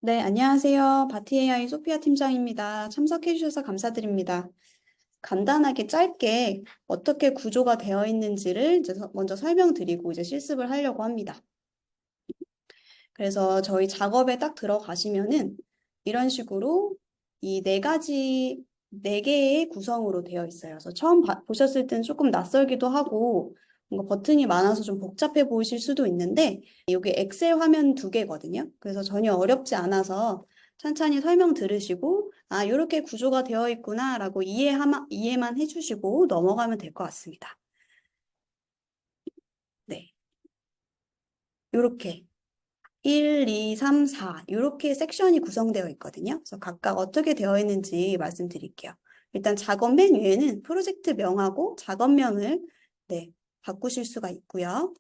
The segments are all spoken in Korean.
네, 안녕하세요. 바티 AI 소피아 팀장입니다. 참석해 주셔서 감사드립니다. 간단하게 짧게 어떻게 구조가 되어 있는지를 이제 먼저 설명드리고 이제 실습을 하려고 합니다. 그래서 저희 작업에 딱 들어가시면은 이런 식으로 이 네 개의 구성으로 되어 있어요. 그래서 처음 보셨을 때는 조금 낯설기도 하고 뭔가 버튼이 많아서 좀 복잡해 보이실 수도 있는데 이게 엑셀 화면 두 개거든요. 그래서 전혀 어렵지 않아서 천천히 설명 들으시고 아, 이렇게 구조가 되어 있구나라고 이해만 해주시고 넘어가면 될 것 같습니다. 네. 이렇게 1, 2, 3, 4 이렇게 섹션이 구성되어 있거든요. 그래서 각각 어떻게 되어 있는지 말씀드릴게요. 일단 작업 맨 위에는 프로젝트 명하고 작업명을 네, 바꾸실 수가 있고요.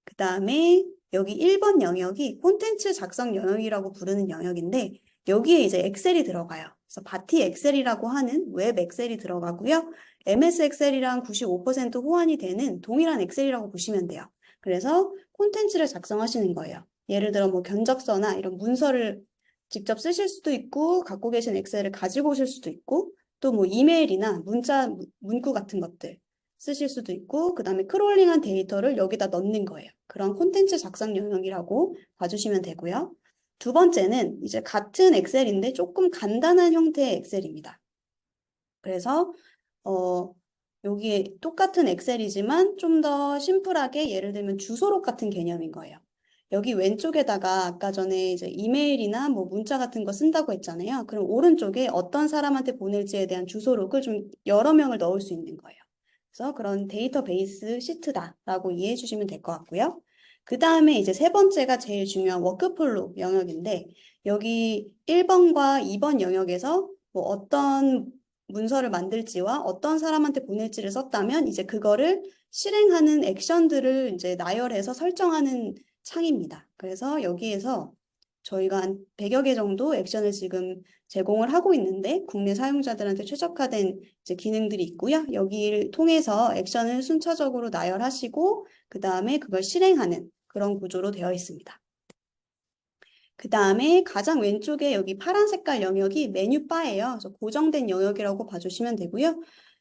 그 다음에 여기 1번 영역이 콘텐츠 작성 영역이라고 부르는 영역인데 여기에 이제 엑셀이 들어가요. 그래서 바티 엑셀이라고 하는 웹 엑셀이 들어가고요. MS 엑셀이랑 95% 호환이 되는 동일한 엑셀이라고 보시면 돼요. 그래서 콘텐츠를 작성하시는 거예요. 예를 들어 뭐 견적서나 이런 문서를 직접 쓰실 수도 있고 갖고 계신 엑셀을 가지고 오실 수도 있고 또 뭐 이메일이나 문구 같은 것들 쓰실 수도 있고 그다음에 크롤링한 데이터를 여기다 넣는 거예요. 그런 콘텐츠 작성 영역이라고 봐주시면 되고요. 두 번째는 이제 같은 엑셀인데 조금 간단한 형태의 엑셀입니다. 그래서 어, 여기 똑같은 엑셀이지만 좀 더 심플하게 예를 들면 주소록 같은 개념인 거예요. 여기 왼쪽에다가 아까 전에 이제 이메일이나 뭐 문자 같은 거 쓴다고 했잖아요. 그럼 오른쪽에 어떤 사람한테 보낼지에 대한 주소록을 좀 여러 명을 넣을 수 있는 거예요. 그래서 그런 데이터베이스 시트다라고 이해해 주시면 될 것 같고요. 그 다음에 이제 세 번째가 제일 중요한 워크플로우 영역인데 여기 1번과 2번 영역에서 뭐 어떤 문서를 만들지와 어떤 사람한테 보낼지를 썼다면 이제 그거를 실행하는 액션들을 이제 나열해서 설정하는 창입니다. 그래서 여기에서 저희가 한 100여 개 정도 액션을 지금 제공을 하고 있는데 국내 사용자들한테 최적화된 이제 기능들이 있고요. 여기를 통해서 액션을 순차적으로 나열하시고 그 다음에 그걸 실행하는 그런 구조로 되어 있습니다. 그 다음에 가장 왼쪽에 여기 파란 색깔 영역이 메뉴바예요. 그래서 고정된 영역이라고 봐주시면 되고요.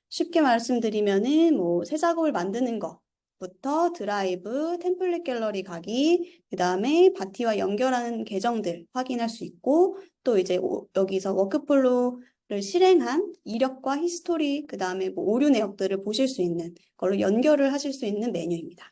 쉽게 말씀드리면은 뭐 새 작업을 만드는 것부터 드라이브, 템플릿 갤러리 가기, 그 다음에 바티와 연결하는 계정들 확인할 수 있고 또 이제 여기서 워크플로우를 실행한 이력과 히스토리, 그 다음에 뭐 오류 내역들을 보실 수 있는 걸로 연결을 하실 수 있는 메뉴입니다.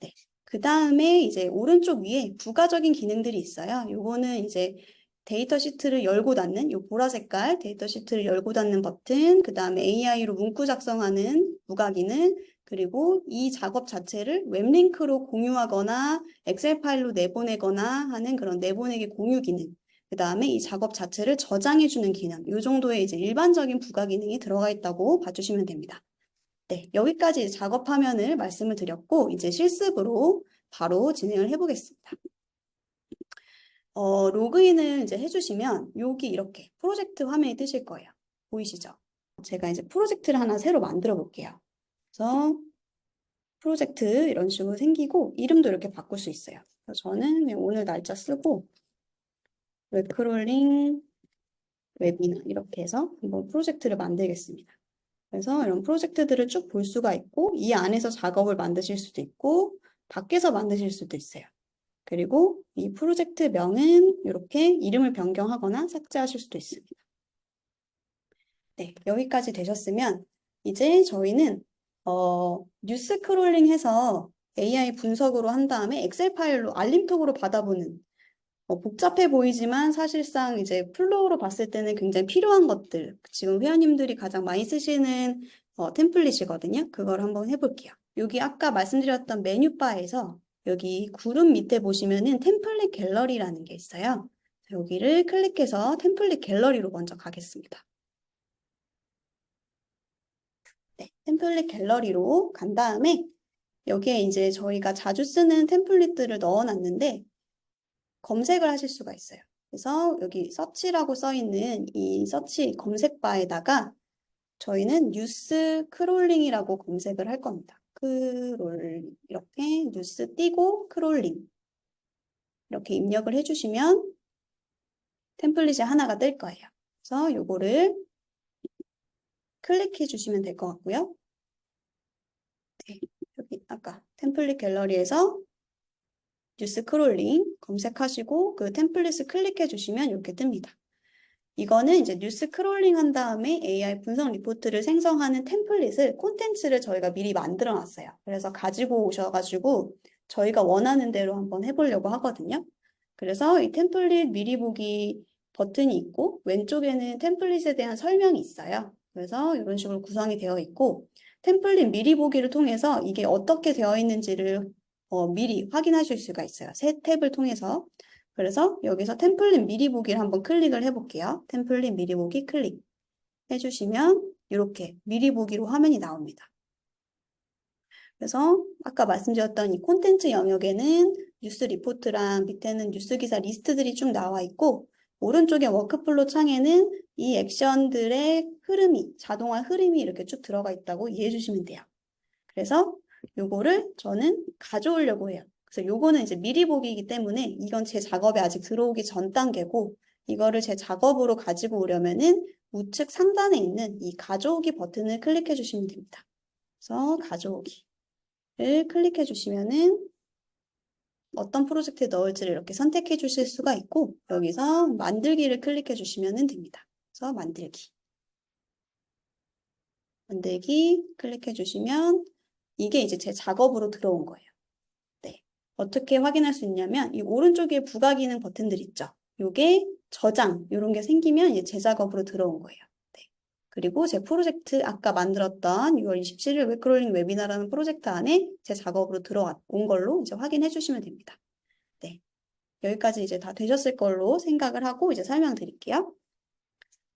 네. 그 다음에 이제 오른쪽 위에 부가적인 기능들이 있어요. 요거는 이제 데이터 시트를 열고 닫는 요 보라 색깔 데이터 시트를 열고 닫는 버튼, 그 다음에 AI로 문구 작성하는 부가 기능, 그리고 이 작업 자체를 웹링크로 공유하거나 엑셀 파일로 내보내거나 하는 그런 내보내기 공유 기능, 그 다음에 이 작업 자체를 저장해주는 기능, 요 정도의 이제 일반적인 부가 기능이 들어가 있다고 봐주시면 됩니다. 네, 여기까지 작업 화면을 말씀을 드렸고, 이제 실습으로 바로 진행을 해보겠습니다. 로그인을 이제 해주시면, 여기 이렇게 프로젝트 화면이 뜨실 거예요. 보이시죠? 제가 이제 프로젝트를 하나 새로 만들어 볼게요. 그래서 프로젝트 이런 식으로 생기고, 이름도 이렇게 바꿀 수 있어요. 그래서 저는 그냥 오늘 날짜 쓰고, 웹크롤링 웨비나 이렇게 해서 한번 프로젝트를 만들겠습니다. 그래서 이런 프로젝트들을 쭉 볼 수가 있고, 이 안에서 작업을 만드실 수도 있고, 밖에서 만드실 수도 있어요. 그리고 이 프로젝트 명은 이렇게 이름을 변경하거나 삭제하실 수도 있습니다. 네, 여기까지 되셨으면 이제 저희는 뉴스 크롤링 해서 AI 분석으로 한 다음에 엑셀 파일로 알림톡으로 받아보는 복잡해 보이지만 사실상 이제 플로우로 봤을 때는 굉장히 필요한 것들, 지금 회원님들이 가장 많이 쓰시는 템플릿이거든요. 그걸 한번 해볼게요. 여기 아까 말씀드렸던 메뉴바에서 여기 구름 밑에 보시면은 템플릿 갤러리라는 게 있어요. 여기를 클릭해서 템플릿 갤러리로 먼저 가겠습니다. 네, 템플릿 갤러리로 간 다음에 여기에 이제 저희가 자주 쓰는 템플릿들을 넣어놨는데 검색을 하실 수가 있어요. 그래서 여기 서치라고 써 있는 이 서치 검색바에다가 저희는 뉴스 크롤링이라고 검색을 할 겁니다. 이렇게 뉴스 띄고 크롤링 이렇게 입력을 해주시면 템플릿이 하나가 뜰 거예요. 그래서 요거를 클릭해 주시면 될 것 같고요. 네, 여기 아까 템플릿 갤러리에서 뉴스 크롤링 검색하시고 그 템플릿을 클릭해 주시면 이렇게 뜹니다. 이거는 이제 뉴스 크롤링 한 다음에 AI 분석 리포트를 생성하는 템플릿을, 콘텐츠를 저희가 미리 만들어 놨어요. 그래서 가지고 오셔가지고 저희가 원하는 대로 한번 해보려고 하거든요. 그래서 이 템플릿 미리 보기 버튼이 있고 왼쪽에는 템플릿에 대한 설명이 있어요. 그래서 이런 식으로 구성이 되어 있고 템플릿 미리 보기를 통해서 이게 어떻게 되어 있는지를 미리 확인하실 수가 있어요. 새 탭을 통해서. 그래서 여기서 템플릿 미리 보기를 한번 클릭을 해볼게요. 템플릿 미리 보기 클릭 해주시면 이렇게 미리 보기로 화면이 나옵니다. 그래서 아까 말씀드렸던 이 콘텐츠 영역에는 뉴스 리포트랑 밑에는 뉴스 기사 리스트들이 쭉 나와 있고 오른쪽에 워크플로 창에는 이 액션들의 흐름이, 자동화 흐름이 이렇게 쭉 들어가 있다고 이해해 주시면 돼요. 그래서 요거를 저는 가져오려고 해요. 그래서 요거는 이제 미리 보기이기 때문에 이건 제 작업에 아직 들어오기 전 단계고 이거를 제 작업으로 가지고 오려면은 우측 상단에 있는 이 가져오기 버튼을 클릭해 주시면 됩니다. 그래서 가져오기를 클릭해 주시면은 어떤 프로젝트에 넣을지를 이렇게 선택해 주실 수가 있고 여기서 만들기를 클릭해 주시면 됩니다. 그래서 만들기 클릭해 주시면 이게 이제 제 작업으로 들어온 거예요. 네. 어떻게 확인할 수 있냐면 이 오른쪽에 부가 기능 버튼들 있죠. 요게 저장 이런 게 생기면 이제 제 작업으로 들어온 거예요. 네. 그리고 제 프로젝트 아까 만들었던 6월 27일 웹크롤링 웨비나라는 프로젝트 안에 제 작업으로 들어온 걸로 이제 확인해 주시면 됩니다. 네. 여기까지 이제 다 되셨을 걸로 생각을 하고 이제 설명드릴게요.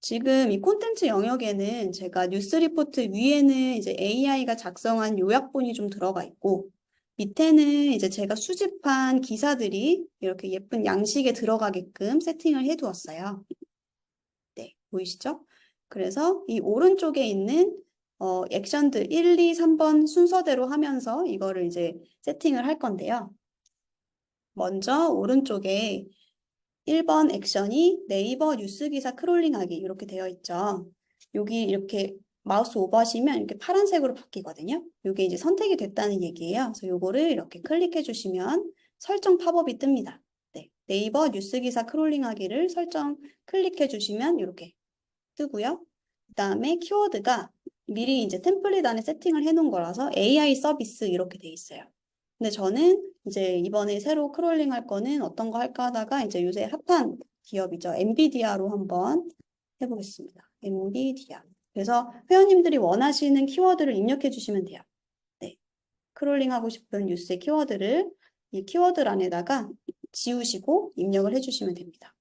지금 이 콘텐츠 영역에는 제가 뉴스 리포트 위에는 이제 AI가 작성한 요약본이 좀 들어가 있고 밑에는 이제 제가 수집한 기사들이 이렇게 예쁜 양식에 들어가게끔 세팅을 해 두었어요. 네, 보이시죠? 그래서 이 오른쪽에 있는 액션들 1, 2, 3번 순서대로 하면서 이거를 이제 세팅을 할 건데요. 먼저 오른쪽에 1번 액션이 네이버 뉴스 기사 크롤링하기 이렇게 되어 있죠. 여기 이렇게 마우스 오버하시면 이렇게 파란색으로 바뀌거든요. 이게 이제 선택이 됐다는 얘기예요. 그래서 요거를 이렇게 클릭해 주시면 설정 팝업이 뜹니다. 네, 네이버 뉴스 기사 크롤링하기를 설정 클릭해 주시면 이렇게 뜨고요. 그 다음에 키워드가 미리 이제 템플릿 안에 세팅을 해 놓은 거라서 AI 서비스 이렇게 돼 있어요. 근데 저는 이제 이번에 새로 크롤링 할 거는 어떤 거 할까 하다가 이제 요새 핫한 기업이죠. 엔비디아로 한번 해보겠습니다. 엔비디아. 그래서 회원님들이 원하시는 키워드를 입력해 주시면 돼요. 네. 크롤링 하고 싶은 뉴스의 키워드를 이 키워드란에다가 지우시고 입력을 해주시면 됩니다.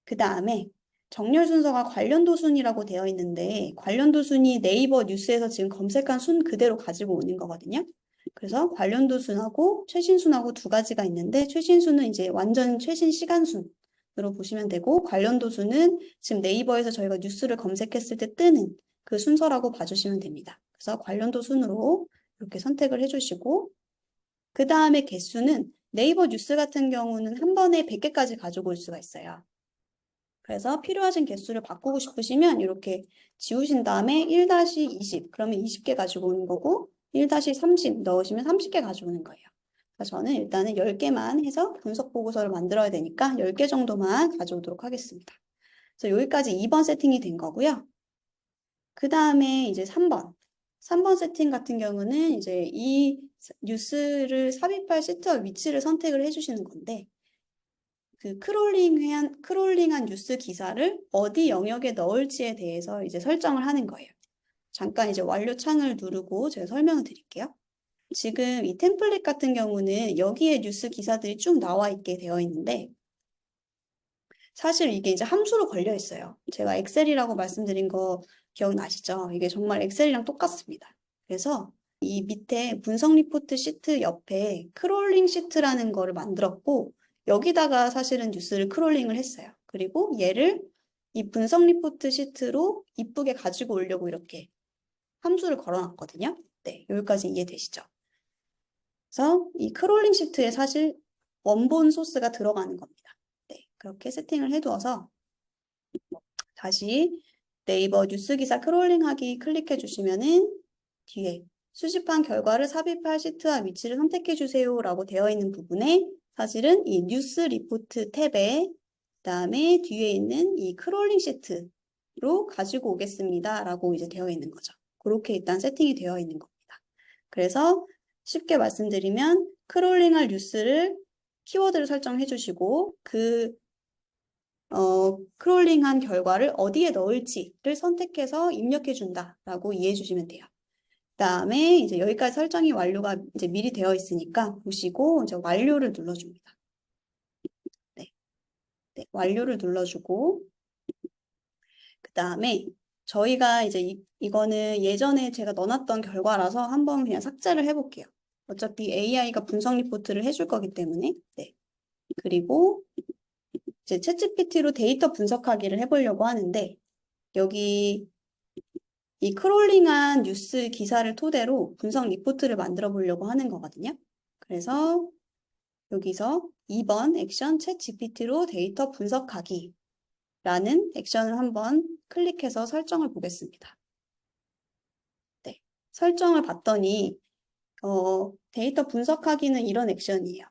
그 다음에 정렬 순서가 관련도 순이라고 되어 있는데 관련도 순이 네이버 뉴스에서 지금 검색한 순 그대로 가지고 오는 거거든요. 그래서 관련도 순하고 최신 순하고 두 가지가 있는데 최신 순은 이제 완전 최신 시간 순으로 보시면 되고 관련도 순은 지금 네이버에서 저희가 뉴스를 검색했을 때 뜨는 그 순서라고 봐주시면 됩니다. 그래서 관련도 순으로 이렇게 선택을 해주시고 그 다음에 개수는 네이버 뉴스 같은 경우는 한 번에 100개까지 가지고 올 수가 있어요. 그래서 필요하신 개수를 바꾸고 싶으시면 이렇게 지우신 다음에 1-20 그러면 20개 가지고 오는 거고 1-30 넣으시면 30개 가지고 오는 거예요. 그래서 저는 일단은 10개만 해서 분석 보고서를 만들어야 되니까 10개 정도만 가져오도록 하겠습니다. 그래서 여기까지 2번 세팅이 된 거고요. 그 다음에 이제 3번. 3번 세팅 같은 경우는 이제 이 뉴스를 삽입할 시트와 위치를 선택을 해주시는 건데 그 크롤링한 뉴스 기사를 어디 영역에 넣을지에 대해서 이제 설정을 하는 거예요. 잠깐 이제 완료 창을 누르고 제가 설명을 드릴게요. 지금 이 템플릿 같은 경우는 여기에 뉴스 기사들이 쭉 나와 있게 되어 있는데 사실 이게 이제 함수로 걸려 있어요. 제가 엑셀이라고 말씀드린 거 기억나시죠? 이게 정말 엑셀이랑 똑같습니다. 그래서 이 밑에 분석 리포트 시트 옆에 크롤링 시트라는 거를 만들었고 여기다가 사실은 뉴스를 크롤링을 했어요. 그리고 얘를 이 분석 리포트 시트로 이쁘게 가지고 오려고 이렇게 함수를 걸어놨거든요. 네, 여기까지 이해되시죠? 그래서 이 크롤링 시트에 사실 원본 소스가 들어가는 겁니다. 네, 그렇게 세팅을 해두어서 다시 네이버 뉴스 기사 크롤링하기 클릭해 주시면은 뒤에 수집한 결과를 삽입할 시트와 위치를 선택해 주세요 라고 되어 있는 부분에 사실은 이 뉴스 리포트 탭에 그다음에 뒤에 있는 이 크롤링 시트로 가지고 오겠습니다 라고 이제 되어 있는 거죠. 그렇게 일단 세팅이 되어 있는 겁니다. 그래서 쉽게 말씀드리면 크롤링할 뉴스를 키워드를 설정해 주시고 크롤링한 결과를 어디에 넣을지를 선택해서 입력해 준다라고 이해해 주시면 돼요. 그다음에 이제 여기까지 설정이 완료가 이제 미리 되어 있으니까 보시고 이제 완료를 눌러줍니다. 네, 네, 완료를 눌러주고 그다음에 저희가 이제 이거는 예전에 제가 넣어놨던 결과라서 한번 그냥 삭제를 해볼게요. 어차피 AI가 분석 리포트를 해줄 거기 때문에 네. 그리고 이제 챗GPT로 데이터 분석하기를 해보려고 하는데 여기 이 크롤링한 뉴스 기사를 토대로 분석 리포트를 만들어 보려고 하는 거거든요. 그래서 여기서 2번 액션 챗 GPT로 데이터 분석하기 라는 액션을 한번 클릭해서 설정을 보겠습니다. 네, 설정을 봤더니 데이터 분석하기는 이런 액션이에요.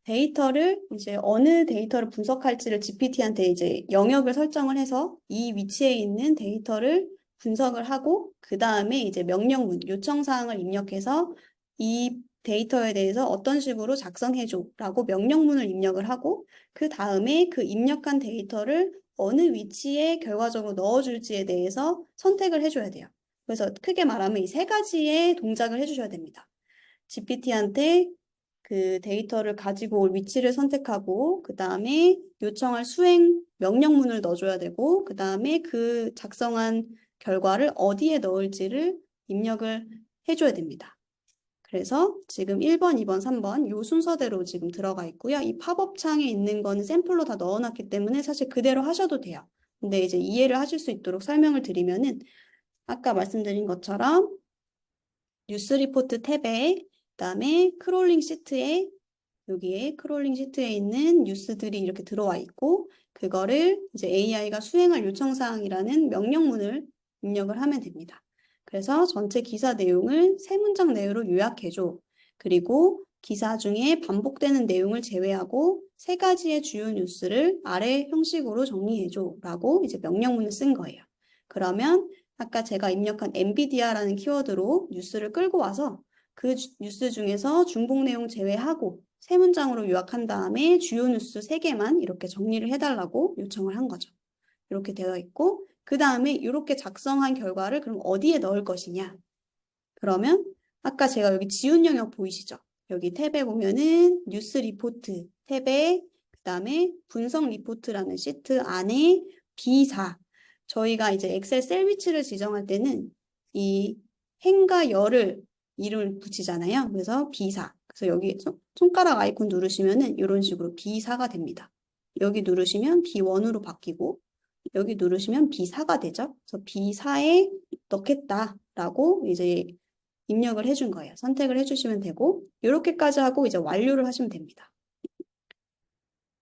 데이터를 이제 어느 데이터를 분석할지를 GPT한테 이제 영역을 설정을 해서 이 위치에 있는 데이터를 분석을 하고 그 다음에 이제 명령문, 요청사항을 입력해서 이 데이터에 대해서 어떤 식으로 작성해줘라고 명령문을 입력을 하고 그 다음에 그 입력한 데이터를 어느 위치에 결과적으로 넣어줄지에 대해서 선택을 해줘야 돼요. 그래서 크게 말하면 이 세 가지의 동작을 해주셔야 됩니다. GPT한테 그 데이터를 가지고 올 위치를 선택하고 그 다음에 요청할 수행 명령문을 넣어줘야 되고 그 다음에 그 작성한 결과를 어디에 넣을지를 입력을 해줘야 됩니다. 그래서 지금 1번, 2번, 3번 요 순서대로 지금 들어가 있고요. 이 팝업 창에 있는 거는 샘플로 다 넣어놨기 때문에 사실 그대로 하셔도 돼요. 근데 이제 이해를 하실 수 있도록 설명을 드리면은 아까 말씀드린 것처럼 뉴스 리포트 탭에 그다음에 크롤링 시트에 여기에 크롤링 시트에 있는 뉴스들이 이렇게 들어와 있고 그거를 이제 AI가 수행할 요청사항이라는 명령문을 입력을 하면 됩니다. 그래서 전체 기사 내용을 세 문장 내로 요약해줘. 그리고 기사 중에 반복되는 내용을 제외하고 세 가지의 주요 뉴스를 아래 형식으로 정리해줘 라고 이제 명령문을 쓴 거예요. 그러면 아까 제가 입력한 엔비디아라는 키워드로 뉴스를 끌고 와서 그 뉴스 중에서 중복 내용 제외하고 세 문장으로 요약한 다음에 주요 뉴스 3개만 이렇게 정리를 해달라고 요청을 한 거죠. 이렇게 되어 있고 그 다음에 이렇게 작성한 결과를 그럼 어디에 넣을 것이냐. 그러면 아까 제가 여기 지운 영역 보이시죠? 여기 탭에 보면은 뉴스 리포트 탭에 그 다음에 분석 리포트라는 시트 안에 비사 저희가 이제 엑셀 셀 위치를 지정할 때는 이 행과 열을 이름을 붙이잖아요. 그래서 비사. 그래서 여기 손가락 아이콘 누르시면은 이런 식으로 비사가 됩니다. 여기 누르시면 B1으로 바뀌고 여기 누르시면 B4가 되죠. 그래서 B4에 넣겠다라고 이제 입력을 해준 거예요. 선택을 해주시면 되고 이렇게까지 하고 이제 완료를 하시면 됩니다.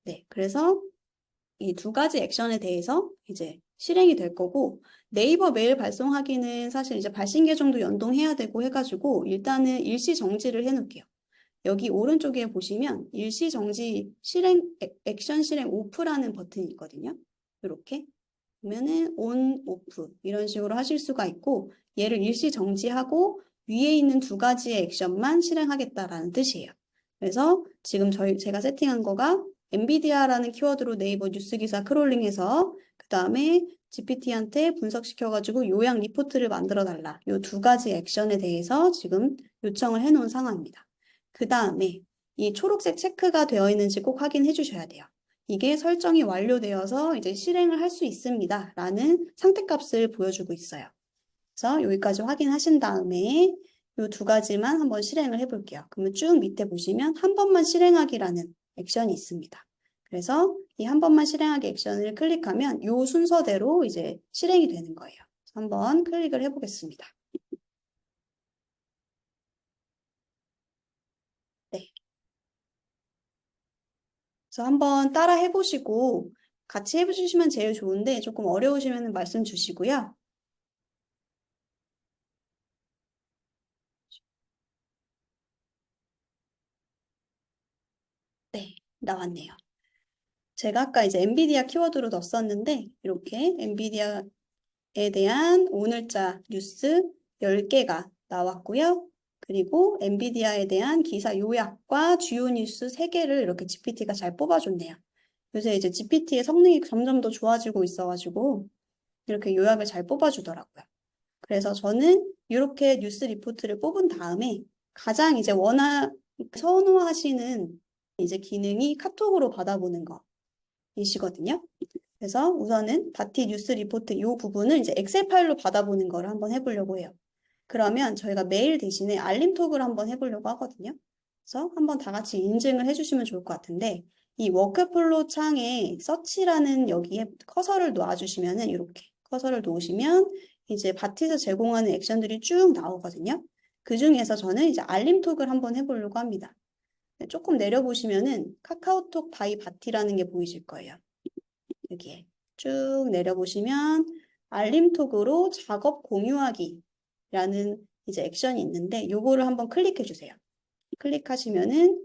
네, 그래서 이 두 가지 액션에 대해서 이제 실행이 될 거고 네이버 메일 발송하기는 사실 이제 발신 계정도 연동해야 되고 해가지고 일단은 일시 정지를 해놓을게요. 여기 오른쪽에 보시면 일시 정지 실행 액션 실행 오프라는 버튼이 있거든요. 이렇게 보면은 온, 오프 이런 식으로 하실 수가 있고 얘를 일시 정지하고 위에 있는 두 가지의 액션만 실행하겠다라는 뜻이에요. 그래서 지금 제가 세팅한 거가 엔비디아라는 키워드로 네이버 뉴스 기사 크롤링해서 그 다음에 GPT한테 분석시켜가지고 요약 리포트를 만들어 달라. 이 두 가지 액션에 대해서 지금 요청을 해놓은 상황입니다. 그 다음에 이 초록색 체크가 되어 있는지 꼭 확인해 주셔야 돼요. 이게 설정이 완료되어서 이제 실행을 할 수 있습니다. 라는 상태값을 보여주고 있어요. 그래서 여기까지 확인하신 다음에 이 두 가지만 한번 실행을 해볼게요. 그러면 쭉 밑에 보시면 한 번만 실행하기라는 액션이 있습니다. 그래서 이 한 번만 실행하기 액션을 클릭하면 이 순서대로 이제 실행이 되는 거예요. 한번 클릭을 해보겠습니다. 네. 그래서 한번 따라 해보시고 같이 해주시면 제일 좋은데 조금 어려우시면 말씀 주시고요. 네, 나왔네요. 제가 아까 이제 엔비디아 키워드로 넣었었는데 이렇게 엔비디아에 대한 오늘자 뉴스 10개가 나왔고요. 그리고 엔비디아에 대한 기사 요약과 주요 뉴스 3개를 이렇게 GPT가 잘 뽑아줬네요. 요새 이제 GPT의 성능이 점점 더 좋아지고 있어가지고 이렇게 요약을 잘 뽑아주더라고요. 그래서 저는 이렇게 뉴스 리포트를 뽑은 다음에 가장 이제 선호하시는 이제 기능이 카톡으로 받아보는 거이시거든요. 그래서 우선은 바티 뉴스 리포트 이 부분을 이제 엑셀 파일로 받아보는 거를 한번 해보려고 해요. 그러면 저희가 메일 대신에 알림톡을 한번 해보려고 하거든요. 그래서 한번 다 같이 인증을 해주시면 좋을 것 같은데 이 워크플로우 창에 서치라는 여기에 커서를 놓아주시면은 이렇게 커서를 놓으시면 이제 바티에서 제공하는 액션들이 쭉 나오거든요. 그 중에서 저는 이제 알림톡을 한번 해보려고 합니다. 네, 조금 내려보시면은 카카오톡 바이 바티라는 게 보이실 거예요. 여기에 쭉 내려보시면 알림톡으로 작업 공유하기라는 이제 액션이 있는데 요거를 한번 클릭해 주세요. 클릭하시면은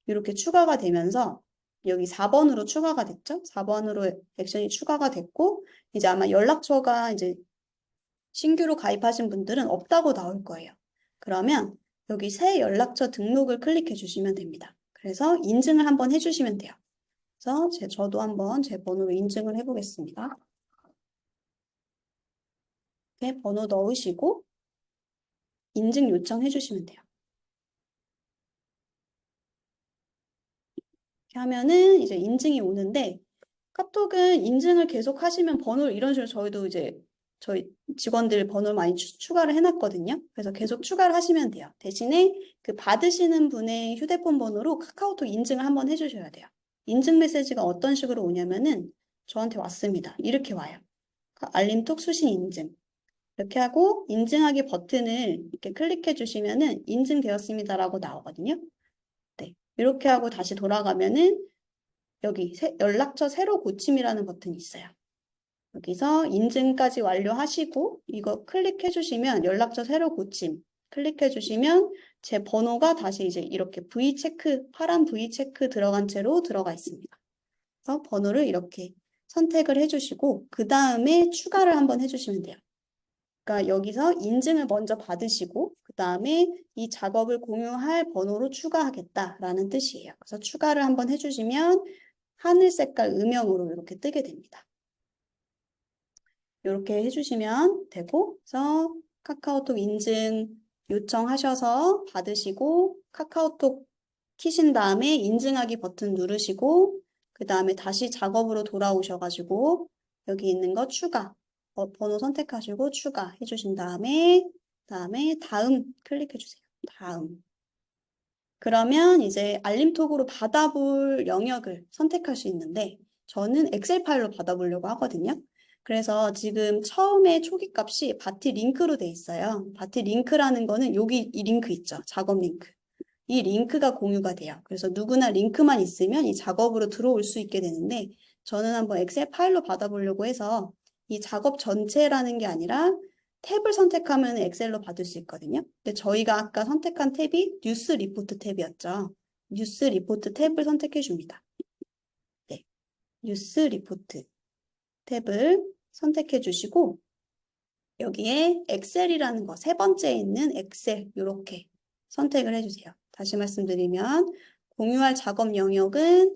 이렇게 추가가 되면서 여기 4번으로 추가가 됐죠? 4번으로 액션이 추가가 됐고 이제 아마 연락처가 이제 신규로 가입하신 분들은 없다고 나올 거예요. 그러면 여기 새 연락처 등록을 클릭해 주시면 됩니다. 그래서 인증을 한번 해주시면 돼요. 그래서 저도 한번 제 번호로 인증을 해보겠습니다. 이렇게 번호 넣으시고 인증 요청해 주시면 돼요. 이렇게 하면은 이제 인증이 오는데 카톡은 인증을 계속 하시면 번호를 이런 식으로 저희도 이제 저희 직원들 번호를 많이 추가를 해놨거든요. 그래서 계속 추가를 하시면 돼요. 대신에 그 받으시는 분의 휴대폰 번호로 카카오톡 인증을 한번 해주셔야 돼요. 인증 메시지가 어떤 식으로 오냐면은 저한테 왔습니다. 이렇게 와요. 알림톡 수신 인증. 이렇게 하고 인증하기 버튼을 이렇게 클릭해 주시면은 인증되었습니다라고 나오거든요. 네. 이렇게 하고 다시 돌아가면은 여기 연락처 새로 고침이라는 버튼이 있어요. 여기서 인증까지 완료하시고 이거 클릭해 주시면 연락처 새로 고침 클릭해 주시면 제 번호가 다시 이제 이렇게 V 체크, 파란 V 체크 들어간 채로 들어가 있습니다. 그래서 번호를 이렇게 선택을 해주시고 그 다음에 추가를 한번 해주시면 돼요. 그러니까 여기서 인증을 먼저 받으시고 그 다음에 이 작업을 공유할 번호로 추가하겠다라는 뜻이에요. 그래서 추가를 한번 해주시면 하늘 색깔 음영으로 이렇게 뜨게 됩니다. 이렇게 해주시면 되고 그래서 카카오톡 인증 요청하셔서 받으시고 카카오톡 키신 다음에 인증하기 버튼 누르시고 그 다음에 다시 작업으로 돌아오셔가지고 여기 있는 거 추가 번호 선택하시고 추가 해주신 다음에 다음 클릭해 주세요. 다음. 그러면 이제 알림톡으로 받아볼 영역을 선택할 수 있는데 저는 엑셀 파일로 받아보려고 하거든요. 그래서 지금 처음에 초기 값이 바티 링크로 돼 있어요. 바티 링크라는 거는 여기 이 링크 있죠. 작업 링크. 이 링크가 공유가 돼요. 그래서 누구나 링크만 있으면 이 작업으로 들어올 수 있게 되는데 저는 한번 엑셀 파일로 받아보려고 해서 이 작업 전체라는 게 아니라 탭을 선택하면 엑셀로 받을 수 있거든요. 근데 저희가 아까 선택한 탭이 뉴스 리포트 탭이었죠. 뉴스 리포트 탭을 선택해 줍니다. 네, 뉴스 리포트 탭을 선택해 주시고 여기에 엑셀이라는 거 세 번째에 있는 엑셀 이렇게 선택을 해주세요. 다시 말씀드리면 공유할 작업 영역은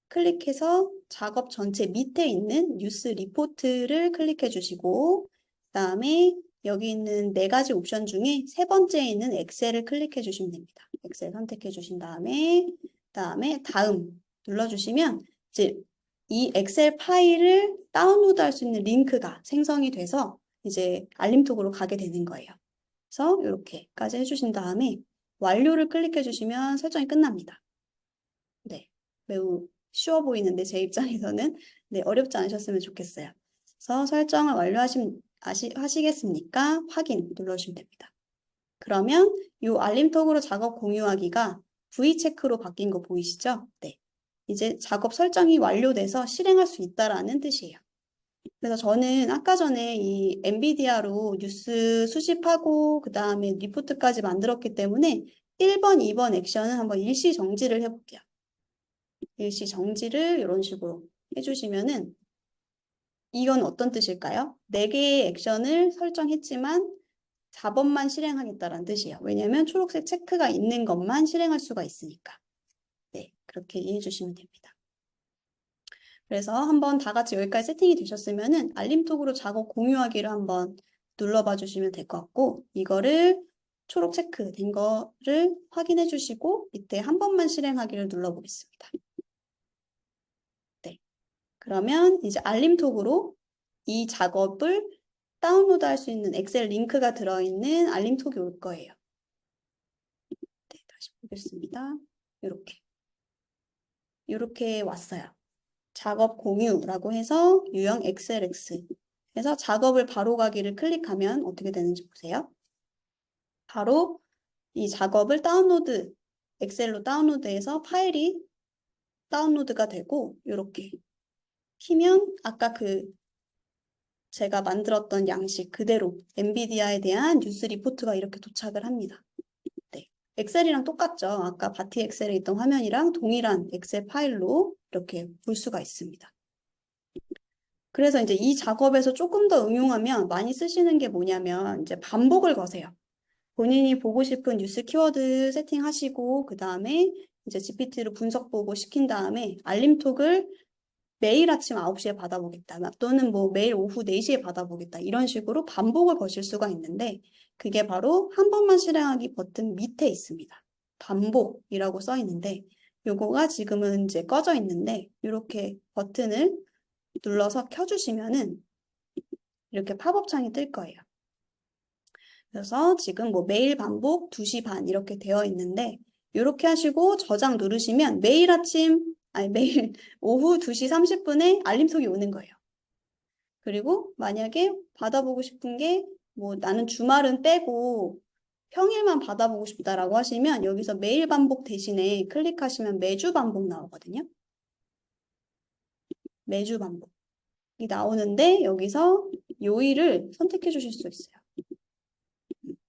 클릭해서 작업 전체 밑에 있는 뉴스 리포트를 클릭해 주시고 그다음에 여기 있는 4가지 옵션 중에 세 번째에 있는 엑셀을 클릭해 주시면 됩니다. 엑셀 선택해 주신 다음에 다음 눌러주시면 이제 이 엑셀 파일을 다운로드 할 수 있는 링크가 생성이 돼서 이제 알림톡으로 가게 되는 거예요. 그래서 이렇게까지 해주신 다음에 완료를 클릭해 주시면 설정이 끝납니다. 네, 매우 쉬워 보이는데 제 입장에서는 네, 어렵지 않으셨으면 좋겠어요. 그래서 설정을 하시겠습니까? 확인 눌러주시면 됩니다. 그러면 이 알림톡으로 작업 공유하기가 V체크로 바뀐 거 보이시죠? 네. 이제 작업 설정이 완료돼서 실행할 수 있다라는 뜻이에요. 그래서 저는 아까 전에 이 엔비디아로 뉴스 수집하고 그 다음에 리포트까지 만들었기 때문에 1번, 2번 액션은 한번 일시 정지를 해볼게요. 일시 정지를 이런 식으로 해주시면은 이건 어떤 뜻일까요? 4개의 액션을 설정했지만 4번만 실행하겠다라는 뜻이에요. 왜냐하면 초록색 체크가 있는 것만 실행할 수가 있으니까. 네, 그렇게 이해해 주시면 됩니다. 그래서 한번 다 같이 여기까지 세팅이 되셨으면은 알림톡으로 작업 공유하기를 한번 눌러봐 주시면 될 것 같고, 이거를 초록 체크 된 거를 확인해 주시고 밑에 한 번만 실행하기를 눌러보겠습니다. 네. 그러면 이제 알림톡으로 이 작업을 다운로드 할 수 있는 엑셀 링크가 들어있는 알림톡이 올 거예요. 네, 다시 보겠습니다. 이렇게 왔어요. 작업 공유라고 해서 유형 XLX 해서 작업을 바로 가기를 클릭하면 어떻게 되는지 보세요. 바로 이 작업을 다운로드, 엑셀로 다운로드해서 파일이 다운로드가 되고 이렇게 키면 아까 제가 만들었던 양식 그대로 엔비디아에 대한 뉴스 리포트가 이렇게 도착을 합니다. 네. 엑셀이랑 똑같죠. 아까 바티 엑셀에 있던 화면이랑 동일한 엑셀 파일로 이렇게 볼 수가 있습니다. 그래서 이제 이 작업에서 조금 더 응용하면 많이 쓰시는 게 뭐냐면 이제 반복을 거세요. 본인이 보고 싶은 뉴스 키워드 세팅하시고 그 다음에 이제 GPT로 분석 보고 시킨 다음에 알림톡을 매일 아침 9시에 받아보겠다. 또는 뭐 매일 오후 4시에 받아보겠다. 이런 식으로 반복을 거실 수가 있는데 그게 바로 한 번만 실행하기 버튼 밑에 있습니다. 반복이라고 써 있는데 요거가 지금은 이제 꺼져 있는데 이렇게 버튼을 눌러서 켜주시면은 이렇게 팝업 창이 뜰 거예요. 그래서 지금 뭐 매일 반복 2시 반 이렇게 되어 있는데 이렇게 하시고 저장 누르시면 매일 오후 2시 30분에 알림톡이 오는 거예요. 그리고 만약에 받아보고 싶은 게 뭐 나는 주말은 빼고 평일만 받아보고 싶다라고 하시면 여기서 매일 반복 대신에 클릭하시면 매주 반복 나오거든요. 매주 반복이 나오는데 여기서 요일을 선택해 주실 수 있어요.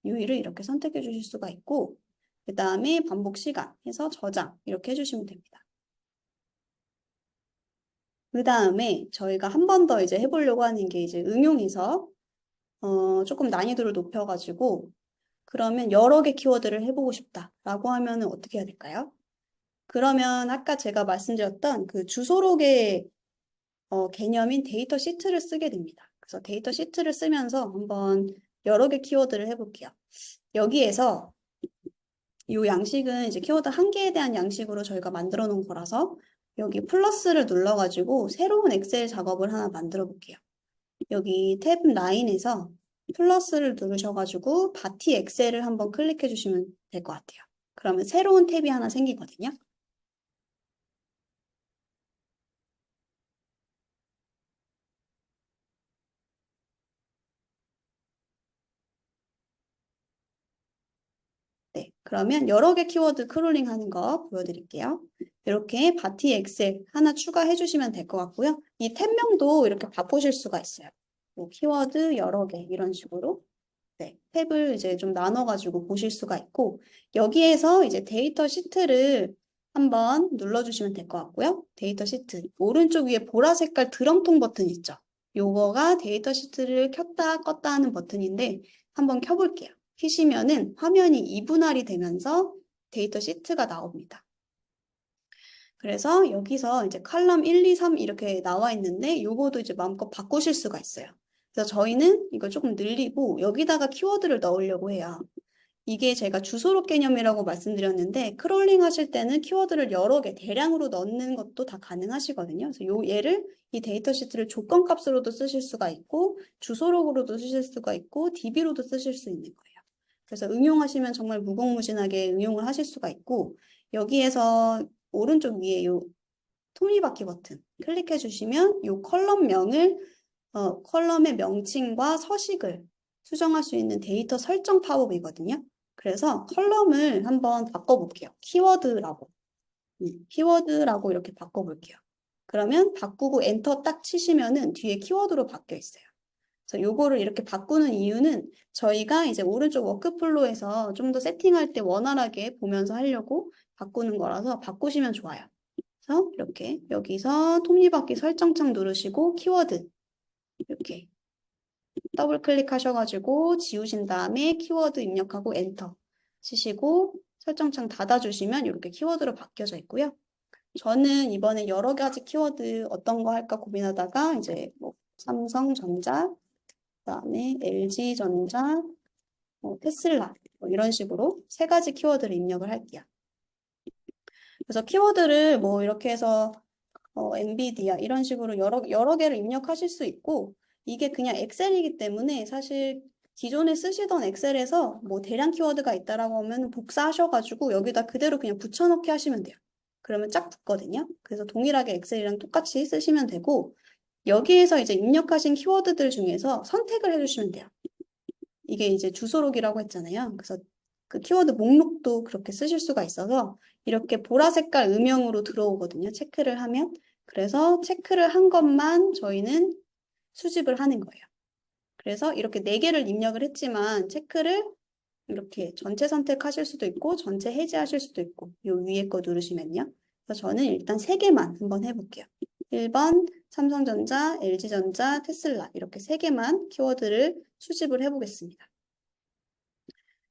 요일을 이렇게 선택해 주실 수가 있고 그 다음에 반복 시간 해서 저장 이렇게 해주시면 됩니다. 그 다음에 저희가 한 번 더 이제 해보려고 하는 게 이제 응용해서 조금 난이도를 높여가지고 그러면 여러 개 키워드를 해보고 싶다라고 하면은 어떻게 해야 될까요? 그러면 아까 제가 말씀드렸던 그 주소록의 개념인 데이터 시트를 쓰게 됩니다. 그래서 데이터 시트를 쓰면서 한번 여러 개 키워드를 해볼게요. 여기에서 이 양식은 이제 키워드 한 개에 대한 양식으로 저희가 만들어 놓은 거라서 여기 플러스를 눌러가지고 새로운 엑셀 작업을 하나 만들어 볼게요. 여기 탭 라인에서 플러스를 누르셔가지고 바티 엑셀을 한번 클릭해 주시면 될 것 같아요. 그러면 새로운 탭이 하나 생기거든요. 네, 그러면 여러 개 키워드 크롤링 하는 거 보여드릴게요. 이렇게 바티 엑셀 하나 추가해 주시면 될 것 같고요. 이 탭명도 이렇게 바꾸실 수가 있어요. 뭐 키워드 여러 개 이런 식으로 네, 탭을 이제 좀 나눠가지고 보실 수가 있고 여기에서 이제 데이터 시트를 한번 눌러주시면 될 것 같고요. 데이터 시트 오른쪽 위에 보라 색깔 드럼통 버튼 있죠. 요거가 데이터 시트를 켰다 껐다 하는 버튼인데 한번 켜볼게요. 키시면은 화면이 이분할이 되면서 데이터 시트가 나옵니다. 그래서 여기서 이제 칼럼 1, 2, 3 이렇게 나와 있는데 요거도 이제 마음껏 바꾸실 수가 있어요. 그래서 저희는 이걸 조금 늘리고 여기다가 키워드를 넣으려고 해요. 이게 제가 주소록 개념이라고 말씀드렸는데 크롤링 하실 때는 키워드를 여러 개 대량으로 넣는 것도 다 가능하시거든요. 그래서 얘를 이 데이터 시트를 조건 값으로도 쓰실 수가 있고 주소록으로도 쓰실 수가 있고 DB로도 쓰실 수 있는 거예요. 그래서 응용하시면 정말 무궁무진하게 응용을 하실 수가 있고 여기에서 오른쪽 위에 요 톱니바퀴 버튼 클릭해 주시면 요 컬럼명을 컬럼의 명칭과 서식을 수정할 수 있는 데이터 설정 팝업이거든요. 그래서 컬럼을 한번 바꿔볼게요. 키워드라고. 키워드라고 이렇게 바꿔볼게요. 그러면 바꾸고 엔터 딱 치시면은 뒤에 키워드로 바뀌어 있어요. 그래서 요거를 이렇게 바꾸는 이유는 저희가 이제 오른쪽 워크플로우에서 좀 더 세팅할 때 원활하게 보면서 하려고 바꾸는 거라서 바꾸시면 좋아요. 그래서 이렇게 여기서 톱니바퀴 설정창 누르시고 키워드 이렇게 더블 클릭하셔가지고 지우신 다음에 키워드 입력하고 엔터 치시고 설정창 닫아주시면 이렇게 키워드로 바뀌어져 있고요. 저는 이번에 여러 가지 키워드 어떤 거 할까 고민하다가 이제 뭐 삼성전자, 그다음에 LG전자, 테슬라 뭐 이런 식으로 세 가지 키워드를 입력을 할게요. 그래서 키워드를 뭐 이렇게 해서 엔비디아 이런 식으로 여러 개를 입력하실 수 있고 이게 그냥 엑셀이기 때문에 사실 기존에 쓰시던 엑셀에서 뭐 대량 키워드가 있다라고 하면 복사하셔가지고 여기다 그대로 그냥 붙여넣기 하시면 돼요. 그러면 쫙 붙거든요. 그래서 동일하게 엑셀이랑 똑같이 쓰시면 되고 여기에서 이제 입력하신 키워드들 중에서 선택을 해주시면 돼요. 이게 이제 주소록이라고 했잖아요. 그래서 그 키워드 목록도 그렇게 쓰실 수가 있어서 이렇게 보라 색깔 음영으로 들어오거든요. 체크를 하면. 그래서 체크를 한 것만 저희는 수집을 하는 거예요. 그래서 이렇게 4개를 입력을 했지만 체크를 이렇게 전체 선택하실 수도 있고 전체 해제하실 수도 있고 요 위에 거 누르시면요. 그래서 저는 일단 3개만 한번 해볼게요. 1번 삼성전자, LG전자, 테슬라 이렇게 3개만 키워드를 수집을 해보겠습니다.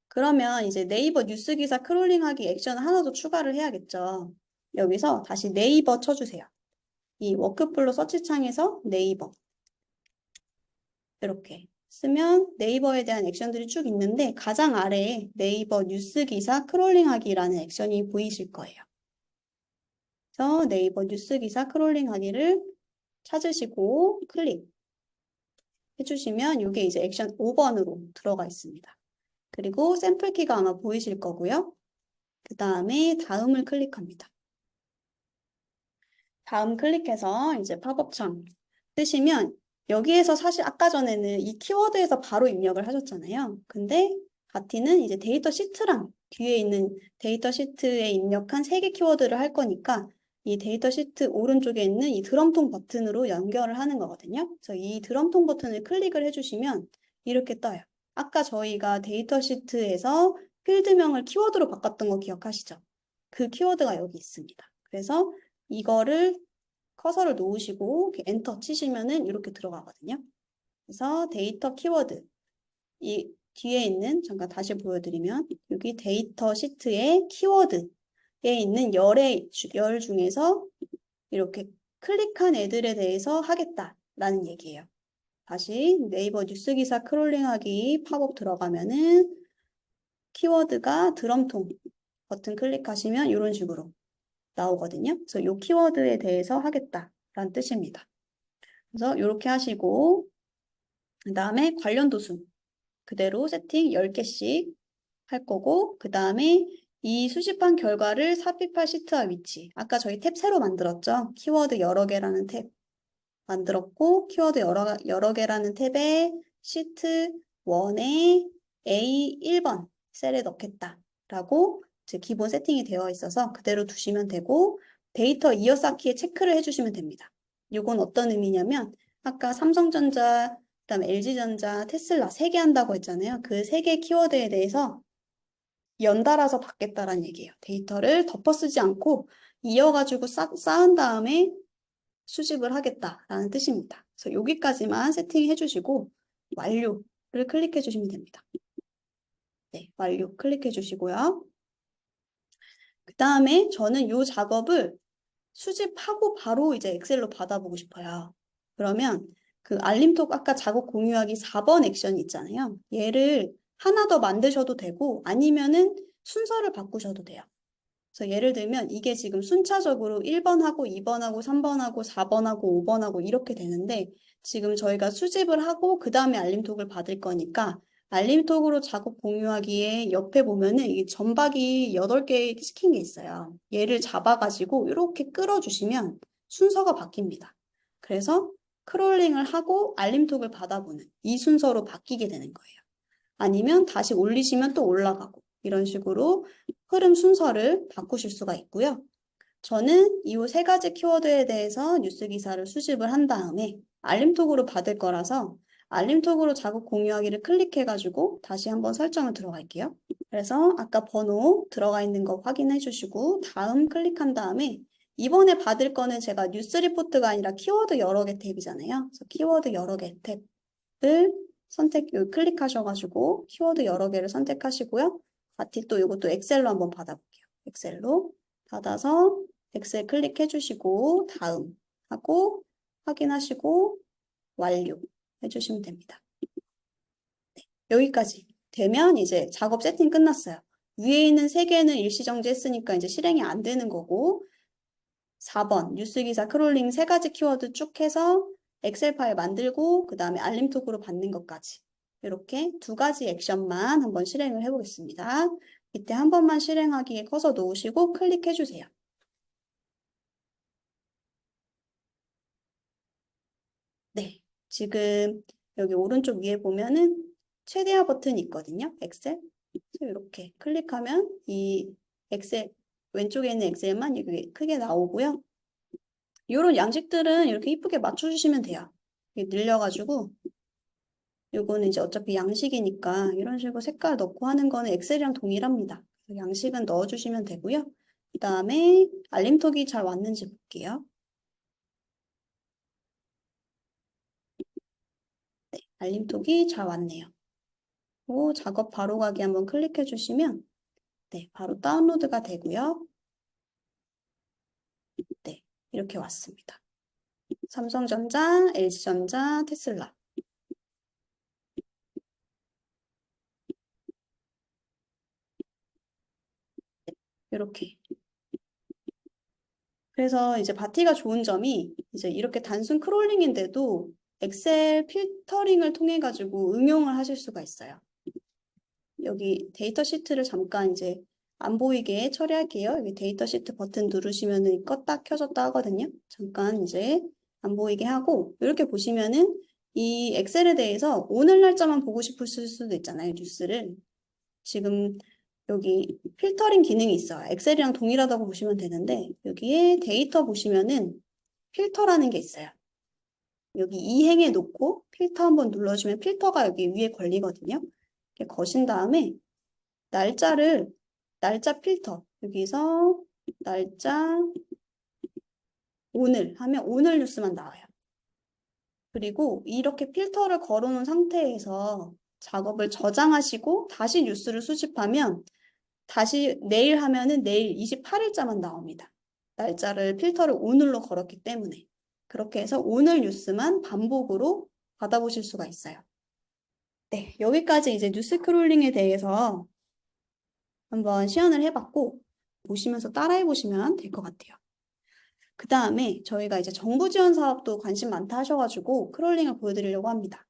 그러면 이제 네이버 뉴스 기사 크롤링하기 액션 하나 더 추가를 해야겠죠. 여기서 다시 네이버 쳐주세요. 이 워크플로 서치창에서 네이버 이렇게 쓰면 네이버에 대한 액션들이 쭉 있는데 가장 아래에 네이버 뉴스 기사 크롤링하기라는 액션이 보이실 거예요. 그래서 네이버 뉴스 기사 크롤링하기를 찾으시고 클릭 해주시면 이게 이제 액션 5번으로 들어가 있습니다. 그리고 샘플키가 아마 보이실 거고요. 그 다음에 다음을 클릭합니다. 다음 클릭해서 이제 팝업창 뜨시면 여기에서 사실 아까 전에는 이 키워드에서 바로 입력을 하셨잖아요. 근데 바티는 이제 데이터 시트랑 뒤에 있는 데이터 시트에 입력한 3개 키워드를 할 거니까 이 데이터 시트 오른쪽에 있는 이 드럼통 버튼으로 연결을 하는 거거든요. 그래서 이 드럼통 버튼을 클릭을 해주시면 이렇게 떠요. 아까 저희가 데이터 시트에서 필드명을 키워드로 바꿨던 거 기억하시죠? 그 키워드가 여기 있습니다. 그래서 이거를 커서를 놓으시고 이렇게 엔터 치시면은 이렇게 들어가거든요. 그래서 데이터 키워드 이 뒤에 있는 잠깐 다시 보여드리면 여기 데이터 시트의 키워드에 있는 열 중에서 이렇게 클릭한 애들에 대해서 하겠다라는 얘기예요. 다시 네이버 뉴스 기사 크롤링하기 팝업 들어가면은 키워드가 드럼통 버튼 클릭하시면 이런 식으로 나오거든요. 그래서 이 키워드에 대해서 하겠다라는 뜻입니다. 그래서 이렇게 하시고 그 다음에 관련 도수 그대로 세팅 10개씩 할 거고 그 다음에 이 수집한 결과를 삽입할 시트와 위치 아까 저희 탭 새로 만들었죠. 키워드 여러 개라는 탭 만들었고 키워드 여러 개라는 탭에 시트 1에 A 1번 셀에 넣겠다라고 제 기본 세팅이 되어 있어서 그대로 두시면 되고 데이터 이어쌓기에 체크를 해주시면 됩니다. 이건 어떤 의미냐면 아까 삼성전자, 그다음에 LG전자, 테슬라 3개 한다고 했잖아요. 그 3개 키워드에 대해서 연달아서 받겠다라는 얘기예요. 데이터를 덮어쓰지 않고 이어가지고 쌓은 다음에 수집을 하겠다라는 뜻입니다. 그래서 여기까지만 세팅해 주시고 완료를 클릭해 주시면 됩니다. 네, 완료 클릭해 주시고요. 그 다음에 저는 이 작업을 수집하고 바로 이제 엑셀로 받아보고 싶어요. 그러면 그 알림톡 아까 작업 공유하기 4번 액션이 있잖아요. 얘를 하나 더 만드셔도 되고 아니면은 순서를 바꾸셔도 돼요. 그래서 예를 들면 이게 지금 순차적으로 1번하고 2번하고 3번하고 4번하고 5번하고 이렇게 되는데 지금 저희가 수집을 하고 그 다음에 알림톡을 받을 거니까 알림톡으로 작업 공유하기에 옆에 보면은 이 점박이 8개 시킨 게 있어요. 얘를 잡아가지고 이렇게 끌어주시면 순서가 바뀝니다. 그래서 크롤링을 하고 알림톡을 받아보는 이 순서로 바뀌게 되는 거예요. 아니면 다시 올리시면 또 올라가고 이런 식으로 흐름 순서를 바꾸실 수가 있고요. 저는 이 세 가지 키워드에 대해서 뉴스 기사를 수집을 한 다음에 알림톡으로 받을 거라서 알림톡으로 작업 공유하기를 클릭해가지고 다시 한번 설정을 들어갈게요. 그래서 아까 번호 들어가 있는 거 확인해 주시고 다음 클릭한 다음에 이번에 받을 거는 제가 뉴스 리포트가 아니라 키워드 여러 개 탭이잖아요. 그래서 키워드 여러 개 탭을 클릭하셔가지고 키워드 여러 개를 선택하시고요. 같이 또 이것도 엑셀로 한번 받아볼게요. 엑셀로 받아서 엑셀 클릭해 주시고 다음 하고 확인하시고 완료 해주시면 됩니다. 네, 여기까지 되면 이제 작업 세팅 끝났어요. 위에 있는 세 개는 일시정지 했으니까 이제 실행이 안 되는 거고 4번 뉴스기사 크롤링 세 가지 키워드 쭉 해서 엑셀 파일 만들고 그 다음에 알림톡으로 받는 것까지 이렇게 두 가지 액션만 한번 실행을 해보겠습니다. 이때 한 번만 실행하기에 커서 놓으시고 클릭해 주세요. 네, 지금 여기 오른쪽 위에 보면은 최대화 버튼이 있거든요. 엑셀. 그래서 이렇게 클릭하면 이 엑셀 왼쪽에 있는 엑셀만 여기 크게 나오고요. 이런 양식들은 이렇게 이쁘게 맞춰주시면 돼요. 이렇게 늘려가지고 요거는 이제 어차피 양식이니까 이런 식으로 색깔 넣고 하는 거는 엑셀이랑 동일합니다. 양식은 넣어주시면 되고요. 그 다음에 알림톡이 잘 왔는지 볼게요. 네, 알림톡이 잘 왔네요. 오, 작업 바로 가기 한번 클릭해 주시면 네, 바로 다운로드가 되고요. 네, 이렇게 왔습니다. 삼성전자, LG전자, 테슬라. 이렇게. 그래서 이제 바티가 좋은 점이 이제 이렇게 단순 크롤링인데도 엑셀 필터링을 통해 가지고 응용을 하실 수가 있어요. 여기 데이터 시트를 잠깐 이제 안 보이게 처리할게요. 여기 데이터 시트 버튼 누르시면은 껐다 켜졌다 하거든요. 잠깐 이제 안 보이게 하고 이렇게 보시면은 이 엑셀에 대해서 오늘 날짜만 보고 싶을 수도 있잖아요. 뉴스를. 지금 여기 필터링 기능이 있어요. 엑셀이랑 동일하다고 보시면 되는데 여기에 데이터 보시면은 필터라는 게 있어요. 여기 이행에 놓고 필터 한번 눌러주면 필터가 여기 위에 걸리거든요. 이렇게 거신 다음에 날짜 필터 여기서 날짜 오늘 하면 오늘 뉴스만 나와요. 그리고 이렇게 필터를 걸어놓은 상태에서 작업을 저장하시고 다시 뉴스를 수집하면 다시 내일 하면은 내일 28일자만 나옵니다. 날짜를 필터를 오늘로 걸었기 때문에 그렇게 해서 오늘 뉴스만 반복으로 받아보실 수가 있어요. 네, 여기까지 이제 뉴스 크롤링에 대해서 한번 시연을 해봤고 보시면서 따라해 보시면 될 것 같아요. 그 다음에 저희가 이제 정부 지원 사업도 관심 많다 하셔가지고 크롤링을 보여드리려고 합니다.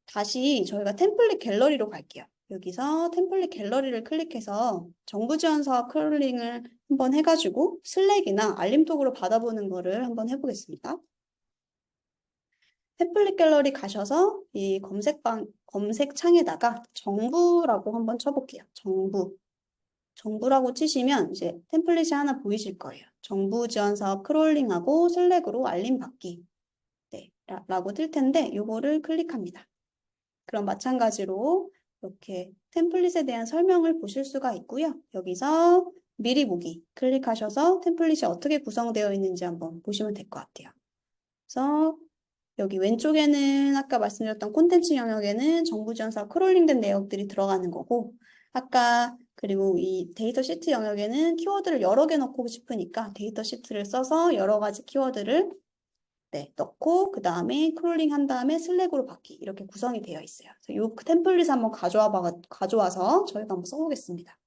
다시 저희가 템플릿 갤러리로 갈게요. 여기서 템플릿 갤러리를 클릭해서 정부 지원 사업 크롤링을 한번 해가지고 슬랙이나 알림톡으로 받아보는 거를 한번 해보겠습니다. 템플릿 갤러리 가셔서 이 검색창에다가 정부라고 한번 쳐볼게요. 정부라고 치시면 이제 템플릿이 하나 보이실 거예요. 정부 지원 사업 크롤링하고 슬랙으로 알림 받기. 네, 라고 뜰 텐데 요거를 클릭합니다. 그럼 마찬가지로 이렇게 템플릿에 대한 설명을 보실 수가 있고요. 여기서 미리 보기 클릭하셔서 템플릿이 어떻게 구성되어 있는지 한번 보시면 될 것 같아요. 그래서 여기 왼쪽에는 아까 말씀드렸던 콘텐츠 영역에는 정부 지원 사업 크롤링된 내역들이 들어가는 거고 아까 그리고 이 데이터 시트 영역에는 키워드를 여러 개 넣고 싶으니까 데이터 시트를 써서 여러 가지 키워드를 넣고 그 다음에 크롤링 한 다음에 슬랙으로 받기 이렇게 구성이 되어 있어요. 그래서 이 템플릿 한번 가져와서 저희가 한번 써보겠습니다.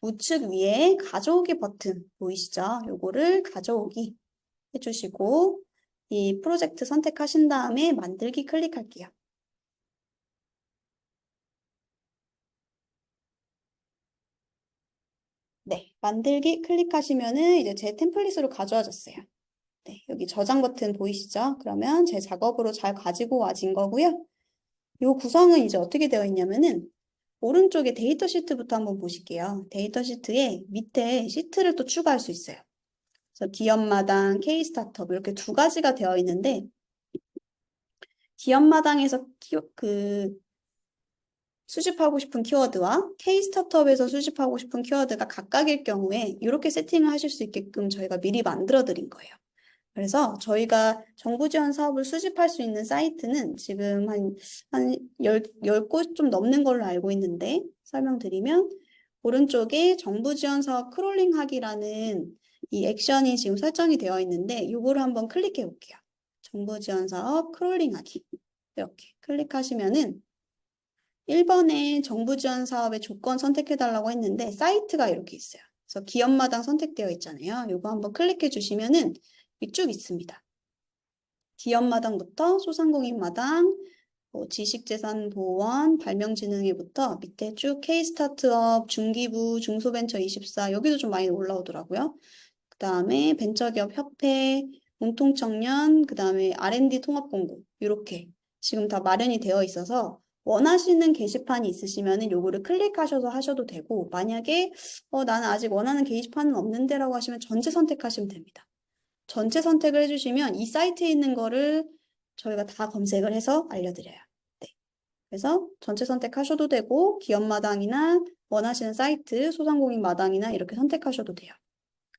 우측 위에 가져오기 버튼 보이시죠? 요거를 가져오기 해주시고 이 프로젝트 선택하신 다음에 만들기 클릭할게요. 네, 만들기 클릭하시면은 이제 제 템플릿으로 가져와졌어요. 네, 여기 저장 버튼 보이시죠? 그러면 제 작업으로 잘 가지고 와진 거고요. 이 구성은 이제 어떻게 되어 있냐면은 오른쪽에 데이터 시트부터 한번 보실게요. 데이터 시트에 밑에 시트를 또 추가할 수 있어요. 그래서 기업마당, K-스타트업 이렇게 두 가지가 되어 있는데 기업마당에서 수집하고 싶은 키워드와 K-스타트업에서 수집하고 싶은 키워드가 각각일 경우에 이렇게 세팅을 하실 수 있게끔 저희가 미리 만들어 드린 거예요. 그래서 저희가 정부 지원 사업을 수집할 수 있는 사이트는 지금 한 10곳 좀 넘는 걸로 알고 있는데 설명드리면 오른쪽에 정부 지원 사업 크롤링 하기라는 이 액션이 지금 설정이 되어 있는데 이거를 한번 클릭해 볼게요. 정부 지원 사업 크롤링 하기. 이렇게 클릭하시면은 1번에 정부 지원 사업의 조건 선택해 달라고 했는데 사이트가 이렇게 있어요. 그래서 기업마당 선택되어 있잖아요. 이거 한번 클릭해 주시면은 쭉 있습니다. 기업마당부터 소상공인마당, 지식재산보호원, 발명진흥회부터 밑에 쭉 K스타트업, 중기부, 중소벤처24 여기도 좀 많이 올라오더라고요. 그 다음에 벤처기업협회, 공통청년, 그 다음에 R&D 통합공고 이렇게 지금 다 마련이 되어 있어서 원하시는 게시판이 있으시면은 요거를 클릭하셔서 하셔도 되고 만약에 나는 아직 원하는 게시판은 없는데라고 하시면 전체 선택하시면 됩니다. 전체 선택을 해주시면 이 사이트에 있는 거를 저희가 다 검색을 해서 알려드려요. 네. 그래서 전체 선택하셔도 되고 기업마당이나 원하시는 사이트, 소상공인 마당이나 이렇게 선택하셔도 돼요.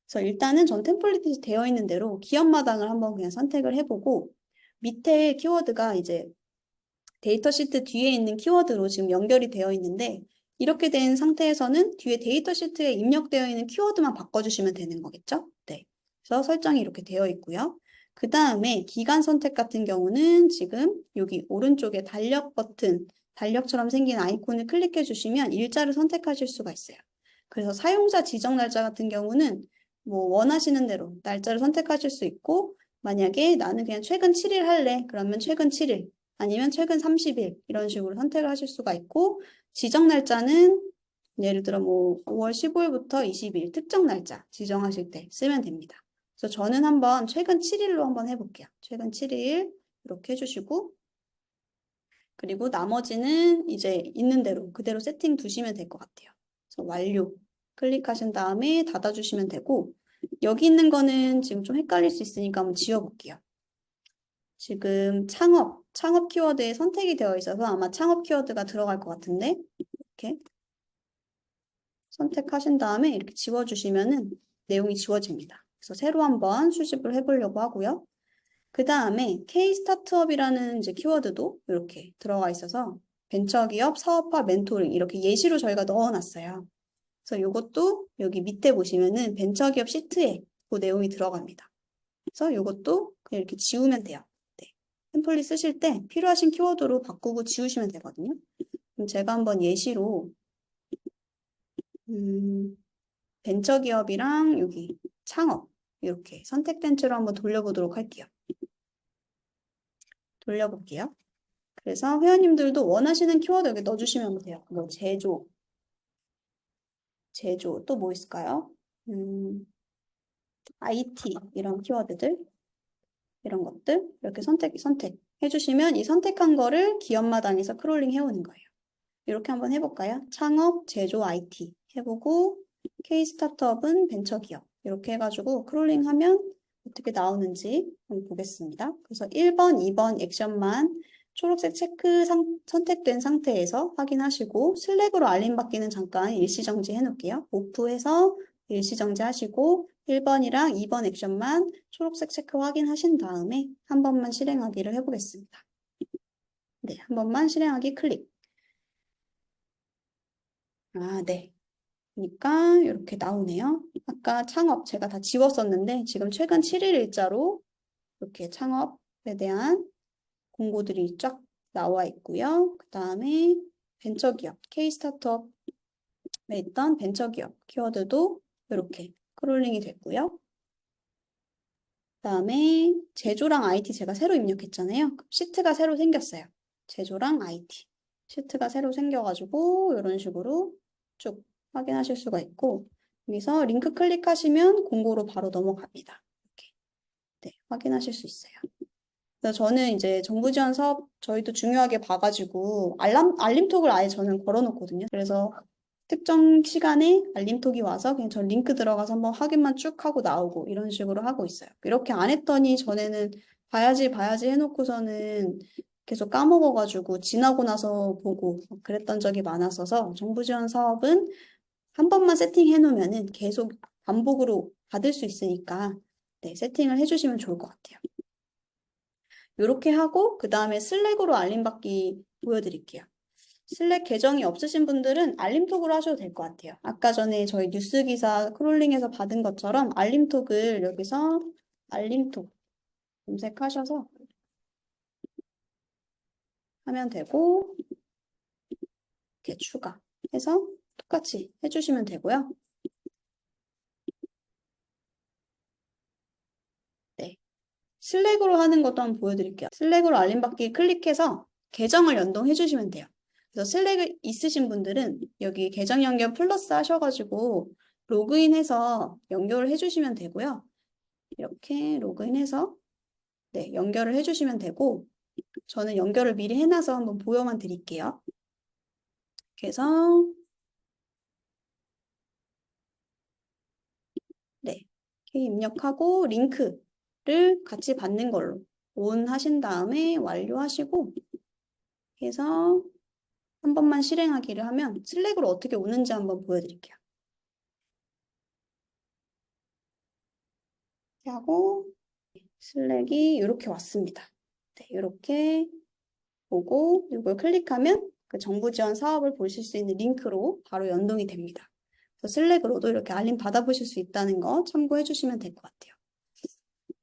그래서 일단은 전 템플릿이 되어 있는 대로 기업마당을 한번 그냥 선택을 해보고 밑에 키워드가 이제 데이터 시트 뒤에 있는 키워드로 지금 연결이 되어 있는데 이렇게 된 상태에서는 뒤에 데이터 시트에 입력되어 있는 키워드만 바꿔주시면 되는 거겠죠? 네. 그래서 설정이 이렇게 되어 있고요. 그 다음에 기간 선택 같은 경우는 지금 여기 오른쪽에 달력 버튼, 달력처럼 생긴 아이콘을 클릭해 주시면 일자를 선택하실 수가 있어요. 그래서 사용자 지정 날짜 같은 경우는 뭐 원하시는 대로 날짜를 선택하실 수 있고 만약에 나는 그냥 최근 7일 할래. 그러면 최근 7일. 아니면 최근 30일 이런 식으로 선택을 하실 수가 있고 지정 날짜는 예를 들어 뭐 5월 15일부터 20일 특정 날짜 지정하실 때 쓰면 됩니다. 그래서 저는 한번 최근 7일로 한번 해볼게요. 최근 7일 이렇게 해주시고 그리고 나머지는 이제 있는 대로 그대로 세팅 두시면 될 것 같아요. 그래서 완료 클릭하신 다음에 닫아주시면 되고 여기 있는 거는 지금 좀 헷갈릴 수 있으니까 한번 지워볼게요. 지금 창업 키워드에 선택이 되어 있어서 아마 창업 키워드가 들어갈 것 같은데 이렇게 선택하신 다음에 이렇게 지워주시면은 내용이 지워집니다. 그래서 새로 한번 수집을 해보려고 하고요. 그 다음에 K-스타트업이라는 이제 키워드도 이렇게 들어가 있어서 벤처기업, 사업화, 멘토링 이렇게 예시로 저희가 넣어놨어요. 그래서 이것도 여기 밑에 보시면은 벤처기업 시트에 그 내용이 들어갑니다. 그래서 이것도 그냥 이렇게 지우면 돼요. 네. 템플릿 쓰실 때 필요하신 키워드로 바꾸고 지우시면 되거든요. 그럼 제가 한번 예시로 벤처기업이랑 여기 창업 이렇게 선택된 채로 한번 돌려보도록 할게요. 돌려볼게요. 그래서 회원님들도 원하시는 키워드 여기 넣어주시면 돼요. 뭐 제조 또 뭐 있을까요? IT 이런 키워드들 이런 것들 이렇게 선택해주시면 이 선택한 거를 기업마당에서 크롤링 해오는 거예요. 이렇게 한번 해볼까요? 창업, 제조, IT 해보고 K-스타트업은 벤처기업 이렇게 해가지고 크롤링하면 어떻게 나오는지 한번 보겠습니다. 그래서 1번, 2번 액션만 초록색 체크 선택된 상태에서 확인하시고 슬랙으로 알림 받기는 잠깐 일시정지 해놓을게요. 오프해서 일시정지 하시고 1번이랑 2번 액션만 초록색 체크 확인하신 다음에 한 번만 실행하기를 해보겠습니다. 네, 한 번만 실행하기 클릭. 네. 그러니까 이렇게 나오네요. 아까 창업 제가 다 지웠었는데 지금 최근 7일 일자로 이렇게 창업에 대한 공고들이 쫙 나와 있고요. 그 다음에 벤처기업, K-스타트업에 있던 벤처기업 키워드도 이렇게 크롤링이 됐고요. 그 다음에 제조랑 IT 제가 새로 입력했잖아요. 시트가 새로 생겼어요. 제조랑 IT. 시트가 새로 생겨가지고 이런 식으로 쭉 확인하실 수가 있고 여기서 링크 클릭하시면 공고로 바로 넘어갑니다. 이렇게 네, 확인하실 수 있어요. 그래서 저는 이제 정부 지원 사업 저희도 중요하게 봐가지고 알림톡을 아예 저는 걸어놓거든요. 그래서 특정 시간에 알림톡이 와서 그냥 저 링크 들어가서 한번 확인만 쭉 하고 나오고 이런 식으로 하고 있어요. 이렇게 안 했더니 전에는 봐야지 해놓고서는 계속 까먹어가지고 지나고 나서 보고 그랬던 적이 많았어서 정부 지원 사업은 한 번만 세팅해 놓으면은 계속 반복으로 받을 수 있으니까 네, 세팅을 해주시면 좋을 것 같아요. 이렇게 하고 그 다음에 슬랙으로 알림 받기 보여드릴게요. 슬랙 계정이 없으신 분들은 알림톡으로 하셔도 될 것 같아요. 아까 전에 저희 뉴스 기사 크롤링에서 받은 것처럼 알림톡을 여기서 알림톡 검색하셔서 하면 되고 이렇게 추가해서 똑같이 해주시면 되고요. 네. 슬랙으로 하는 것도 한번 보여드릴게요. 슬랙으로 알림 받기 클릭해서 계정을 연동해 주시면 돼요. 그래서 슬랙 있으신 분들은 여기 계정 연결 플러스 하셔가지고 로그인해서 연결을 해주시면 되고요. 이렇게 로그인해서 네, 연결을 해주시면 되고 저는 연결을 미리 해놔서 한번 보여만 드릴게요. 그래서 네, 이렇게 입력하고 링크를 같이 받는 걸로 온 하신 다음에 완료하시고 해서 한 번만 실행하기를 하면 슬랙으로 어떻게 오는지 한번 보여드릴게요. 이렇게 하고 슬랙이 이렇게 왔습니다. 네, 이렇게 보고 이걸 클릭하면 그 정부 지원 사업을 보실 수 있는 링크로 바로 연동이 됩니다. 그래서 슬랙으로도 이렇게 알림 받아보실 수 있다는 거 참고해 주시면 될 것 같아요.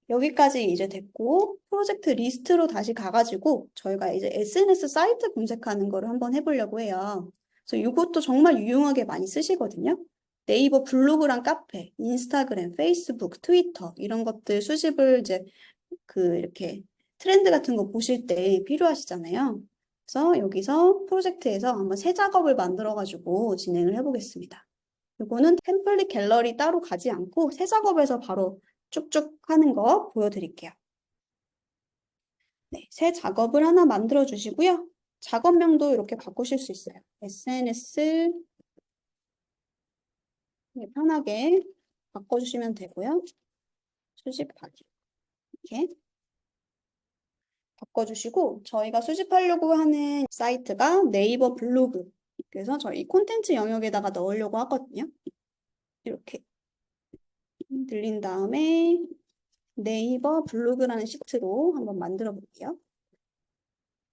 여기까지 이제 됐고 프로젝트 리스트로 다시 가가지고 저희가 이제 SNS 사이트 검색하는 거를 한번 해보려고 해요. 그래서 이것도 정말 유용하게 많이 쓰시거든요. 네이버 블로그랑 카페, 인스타그램, 페이스북, 트위터 이런 것들 수집을 이제 그 이렇게 트렌드 같은 거 보실 때 필요하시잖아요. 그래서 여기서 프로젝트에서 한번 새 작업을 만들어가지고 진행을 해보겠습니다. 이거는 템플릿 갤러리 따로 가지 않고 새 작업에서 바로 쭉쭉 하는 거 보여드릴게요. 네, 새 작업을 하나 만들어 주시고요. 작업명도 이렇게 바꾸실 수 있어요. SNS 편하게 바꿔주시면 되고요. 수집하기 이렇게 바꿔주시고 저희가 수집하려고 하는 사이트가 네이버 블로그 그래서 저희 콘텐츠 영역에다가 넣으려고 하거든요. 이렇게 들린 다음에 네이버 블로그라는 시트로 한번 만들어 볼게요.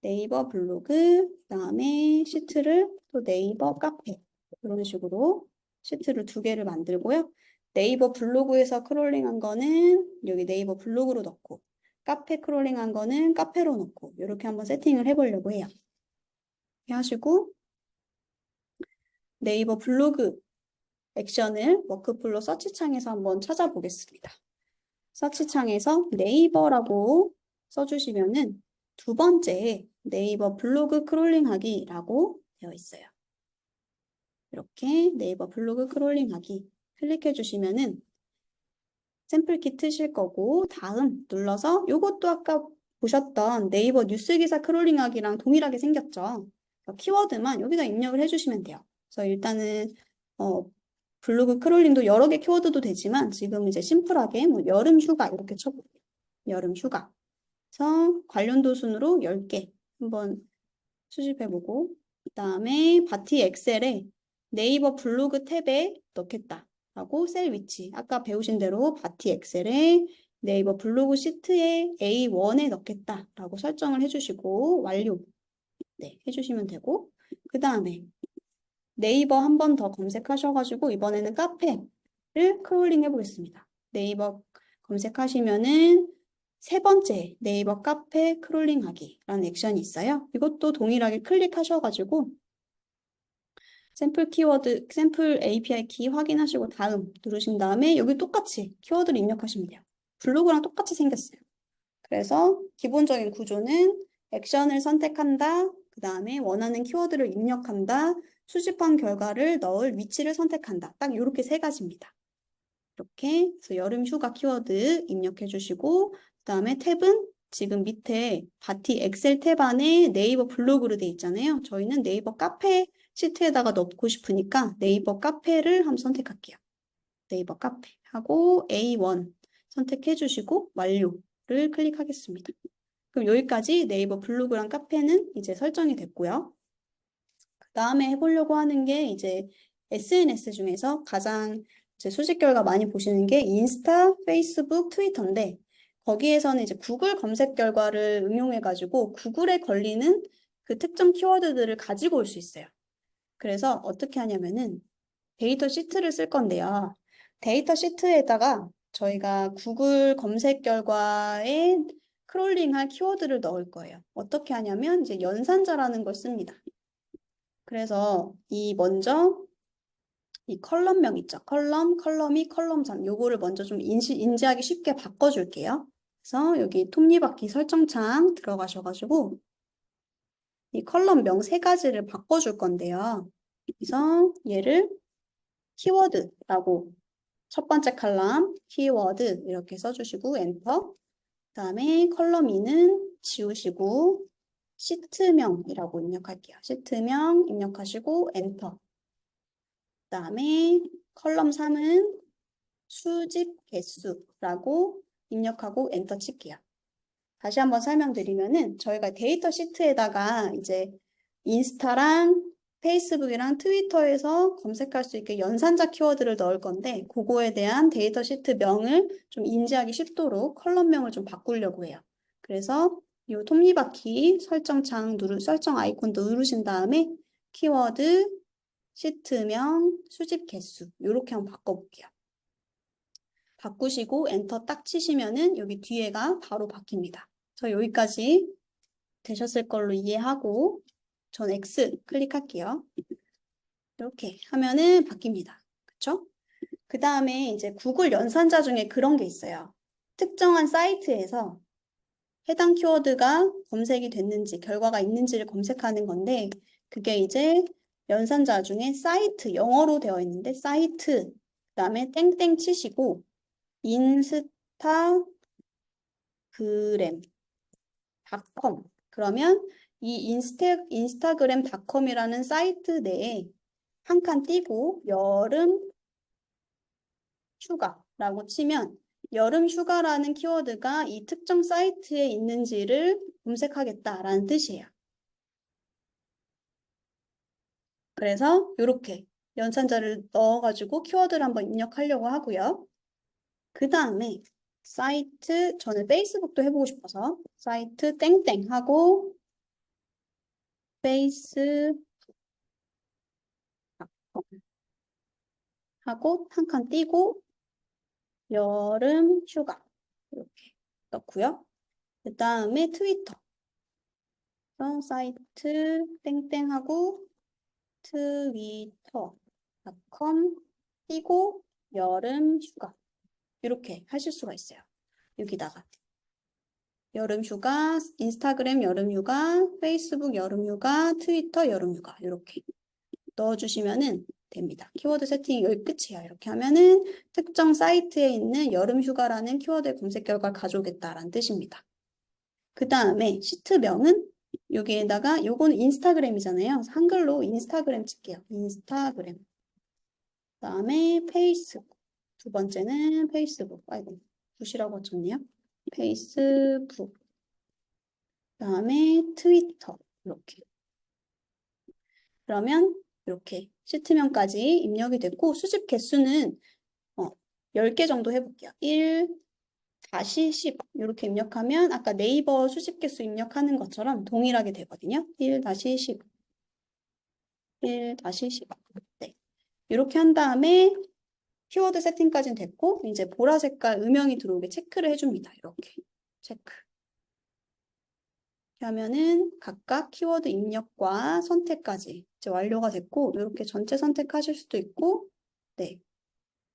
네이버 블로그, 그다음에 시트를 또 네이버 카페 이런 식으로 시트를 두 개를 만들고요. 네이버 블로그에서 크롤링한 거는 여기 네이버 블로그로 넣고 카페 크롤링한 거는 카페로 넣고 이렇게 한번 세팅을 해보려고 해요. 이렇게 하시고 네이버 블로그 액션을 워크플로 서치창에서 한번 찾아보겠습니다. 서치창에서 네이버라고 써주시면은 두 번째 네이버 블로그 크롤링하기라고 되어 있어요. 이렇게 네이버 블로그 크롤링하기 클릭해 주시면은 샘플키 트실 거고 다음 눌러서 이것도 아까 보셨던 네이버 뉴스 기사 크롤링하기랑 동일하게 생겼죠. 키워드만 여기다 입력을 해주시면 돼요. 그래서 일단은 블로그 크롤링도 여러 개 키워드도 되지만 지금 이제 심플하게 뭐 여름 휴가 이렇게 쳐볼게요. 여름 휴가. 그래서 관련도 순으로 10개 한번 수집해보고 그 다음에 바티 엑셀에 네이버 블로그 탭에 넣겠다 하고 셀 위치 아까 배우신 대로 바티 엑셀에 네이버 블로그 시트에 A1에 넣겠다 라고 설정을 해주시고 완료 네, 해주시면 되고 그 다음에 네이버 한 번 더 검색하셔가지고 이번에는 카페를 크롤링 해보겠습니다. 네이버 검색하시면은 세 번째 네이버 카페 크롤링하기라는 액션이 있어요. 이것도 동일하게 클릭하셔가지고 샘플 키워드, 샘플 API 키 확인하시고 다음 누르신 다음에 여기 똑같이 키워드를 입력하시면 돼요. 블로그랑 똑같이 생겼어요. 그래서 기본적인 구조는 액션을 선택한다. 그 다음에 원하는 키워드를 입력한다. 수집한 결과를 넣을 위치를 선택한다. 딱 이렇게 세 가지입니다. 이렇게 해서 여름 휴가 키워드 입력해 주시고 그 다음에 탭은 지금 밑에 바티 엑셀 탭 안에 네이버 블로그로 돼 있잖아요. 저희는 네이버 카페 시트에다가 넣고 싶으니까 네이버 카페를 한번 선택할게요. 네이버 카페 하고 A1 선택해 주시고 완료를 클릭하겠습니다. 그럼 여기까지 네이버 블로그랑 카페는 이제 설정이 됐고요. 그 다음에 해보려고 하는 게 이제 SNS 중에서 가장 이제 수집 결과 많이 보시는 게 인스타, 페이스북, 트위터인데 거기에서는 이제 구글 검색 결과를 응용해가지고 구글에 걸리는 그 특정 키워드들을 가지고 올 수 있어요. 그래서 어떻게 하냐면은 데이터 시트를 쓸 건데요. 데이터 시트에다가 저희가 구글 검색 결과에 크롤링할 키워드를 넣을 거예요. 어떻게 하냐면 이제 연산자라는 걸 씁니다. 그래서 먼저 이 컬럼명 있죠. 컬럼이 컬럼선. 요거를 먼저 좀 인지하기 쉽게 바꿔줄게요. 그래서 여기 톱니바퀴 설정창 들어가셔가지고 이 컬럼명 세 가지를 바꿔줄 건데요. 그래서 얘를 키워드라고 첫 번째 칼럼 키워드 이렇게 써주시고 엔터. 그다음에 컬럼 2는 지우시고 시트명이라고 입력할게요. 시트명 입력하시고 엔터. 그다음에 컬럼 3은 수집 개수라고 입력하고 엔터 칠게요. 다시 한번 설명드리면은 저희가 데이터 시트에다가 이제 인스타랑 페이스북이랑 트위터에서 검색할 수 있게 연산자 키워드를 넣을 건데 그거에 대한 데이터 시트 명을 좀 인지하기 쉽도록 컬럼명을 좀 바꾸려고 해요. 그래서 이 톱니바퀴 설정 아이콘도 누르신 다음에 키워드, 시트명, 수집 개수 이렇게 한번 바꿔볼게요. 바꾸시고 엔터 딱 치시면은 여기 뒤에가 바로 바뀝니다. 저 여기까지 되셨을 걸로 이해하고 전 X 클릭할게요. 이렇게 하면은 바뀝니다. 그쵸? 그 다음에 이제 구글 연산자 중에 그런 게 있어요. 특정한 사이트에서 해당 키워드가 검색이 됐는지, 결과가 있는지를 검색하는 건데, 그게 이제 연산자 중에 사이트, 영어로 되어 있는데, 사이트, 그 다음에 땡땡 치시고, 인스타그램, 닷컴. 그러면 이 인스타그램닷컴이라는 사이트 내에 한 칸 띄고 여름 휴가라고 치면 여름 휴가라는 키워드가 이 특정 사이트에 있는지를 검색하겠다라는 뜻이에요. 그래서 이렇게 연산자를 넣어가지고 키워드를 한번 입력하려고 하고요. 그 다음에 사이트, 저는 페이스북도 해보고 싶어서 사이트 땡땡 하고 페이스 하고 한 칸 띄고 여름 휴가 이렇게 넣고요. 그 다음에 트위터 사이트 땡땡하고 트위터.com 띄고 여름 휴가 이렇게 하실 수가 있어요. 여기다가 여름 휴가, 인스타그램 여름 휴가, 페이스북 여름 휴가, 트위터 여름 휴가 이렇게 넣어주시면은 됩니다. 키워드 세팅이 여기 끝이에요. 이렇게 하면은 특정 사이트에 있는 여름 휴가라는 키워드의 검색 결과를 가져오겠다라는 뜻입니다. 그 다음에 시트명은 여기에다가 요거는 인스타그램이잖아요. 한글로 인스타그램 칠게요. 인스타그램. 그 다음에 페이스북. 두 번째는 페이스북. 아이고, 붓이라고 쳤네요. 페이스북. 그 다음에 트위터. 이렇게. 그러면 이렇게 시트명까지 입력이 됐고 수집 개수는 10개 정도 해볼게요. 1-10 이렇게 입력하면 아까 네이버 수집 개수 입력하는 것처럼 동일하게 되거든요. 1-10 1-10 네. 이렇게 한 다음에 키워드 세팅까지는 됐고 이제 보라 색깔 음영이 들어오게 체크를 해줍니다. 이렇게 체크. 이렇게 하면은 각각 키워드 입력과 선택까지 이제 완료가 됐고 이렇게 전체 선택하실 수도 있고 네.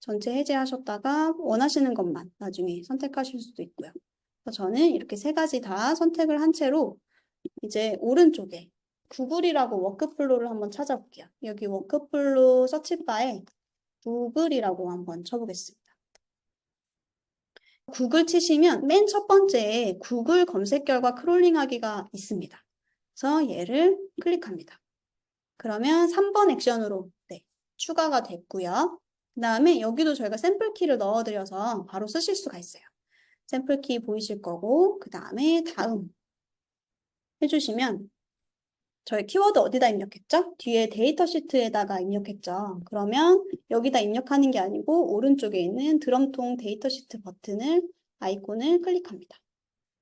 전체 해제하셨다가 원하시는 것만 나중에 선택하실 수도 있고요. 그래서 저는 이렇게 세 가지 다 선택을 한 채로 이제 오른쪽에 구글이라고 워크플로우를 한번 찾아볼게요. 여기 워크플로우 서치바에 구글이라고 한번 쳐보겠습니다. 구글 치시면 맨 첫 번째에 구글 검색 결과 크롤링하기가 있습니다. 그래서 얘를 클릭합니다. 그러면 3번 액션으로 추가가 됐고요. 그 다음에 여기도 저희가 샘플 키를 넣어드려서 바로 쓰실 수가 있어요. 샘플 키 보이실 거고 그 다음에 다음 해주시면 저희 키워드 어디다 입력했죠? 뒤에 데이터 시트에다가 입력했죠. 그러면 여기다 입력하는 게 아니고 오른쪽에 있는 드럼통 데이터 시트 버튼을 아이콘을 클릭합니다.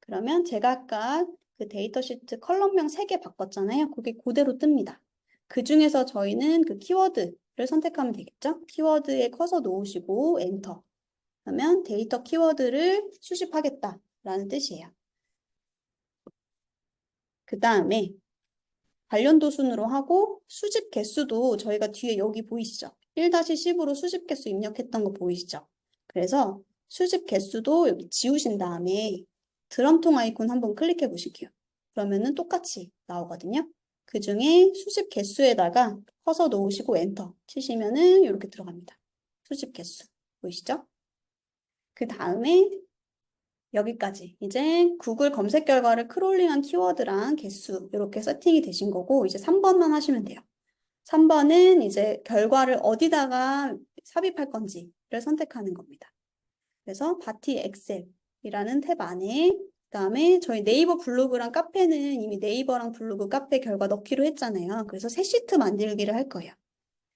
그러면 제가 아까 그 데이터 시트 컬럼명 3개 바꿨잖아요. 그게 그대로 뜹니다. 그 중에서 저희는 그 키워드를 선택하면 되겠죠? 키워드에 커서 놓으시고 엔터. 그러면 데이터 키워드를 수집하겠다라는 뜻이에요. 그 다음에 관련도 순으로 하고 수집 개수도 저희가 뒤에 여기 보이시죠? 1-10으로 수집 개수 입력했던 거 보이시죠? 그래서 수집 개수도 여기 지우신 다음에 드럼통 아이콘 한번 클릭해 보실게요. 그러면은 똑같이 나오거든요. 그 중에 수집 개수에다가 커서 놓으시고 엔터 치시면은 이렇게 들어갑니다. 수집 개수 보이시죠? 그 다음에 여기까지 이제 구글 검색 결과를 크롤링한 키워드랑 개수 이렇게 세팅이 되신 거고 이제 3번만 하시면 돼요. 3번은 이제 결과를 어디다가 삽입할 건지를 선택하는 겁니다. 그래서 바티 엑셀이라는 탭 안에 그다음에 저희 네이버 블로그랑 카페는 이미 네이버랑 블로그 카페 결과 넣기로 했잖아요. 그래서 새 시트 만들기를 할 거예요.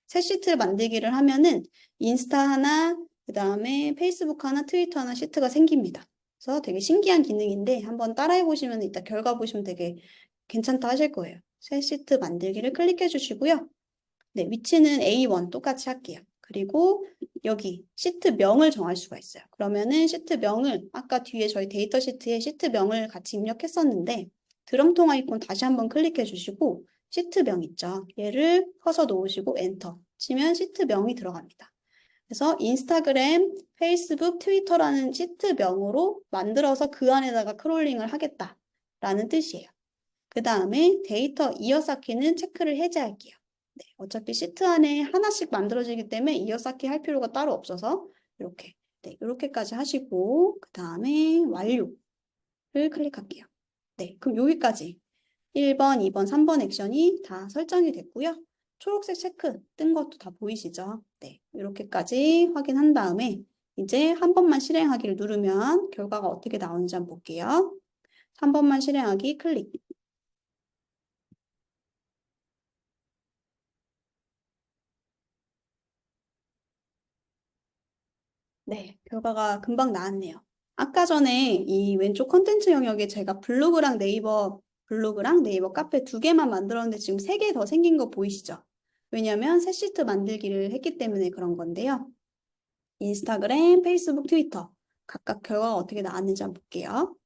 새 시트 만들기를 하면은 인스타 하나, 그다음에 페이스북 하나, 트위터 하나 시트가 생깁니다. 그래서 되게 신기한 기능인데 한번 따라해 보시면 이따 결과 보시면 되게 괜찮다 하실 거예요. 새 시트 만들기를 클릭해 주시고요. 네, 위치는 A1 똑같이 할게요. 그리고 여기 시트명을 정할 수가 있어요. 그러면은 시트명을 아까 뒤에 저희 데이터 시트에 시트명을 같이 입력했었는데 드럼통 아이콘 다시 한번 클릭해 주시고 시트명 있죠. 얘를 커서 놓으시고 엔터 치면 시트명이 들어갑니다. 그래서 인스타그램, 페이스북, 트위터라는 시트명으로 만들어서 그 안에다가 크롤링을 하겠다라는 뜻이에요. 그 다음에 데이터 이어쌓기는 체크를 해제할게요. 네, 어차피 시트 안에 하나씩 만들어지기 때문에 이어쌓기 할 필요가 따로 없어서 이렇게 이렇게까지 하시고 그 다음에 완료를 클릭할게요. 네, 그럼 여기까지 1번, 2번, 3번 액션이 다 설정이 됐고요. 초록색 체크 뜬 것도 다 보이시죠? 네, 이렇게까지 확인한 다음에 이제 한 번만 실행하기를 누르면 결과가 어떻게 나오는지 한번 볼게요. 한 번만 실행하기 클릭. 네, 결과가 금방 나왔네요. 아까 전에 이 왼쪽 컨텐츠 영역에 제가 블로그랑 네이버 카페 2개만 만들었는데 지금 3개 더 생긴 거 보이시죠? 왜냐면 새 시트 만들기를 했기 때문에 그런 건데요. 인스타그램, 페이스북, 트위터 각각 결과가 어떻게 나왔는지 한번 볼게요.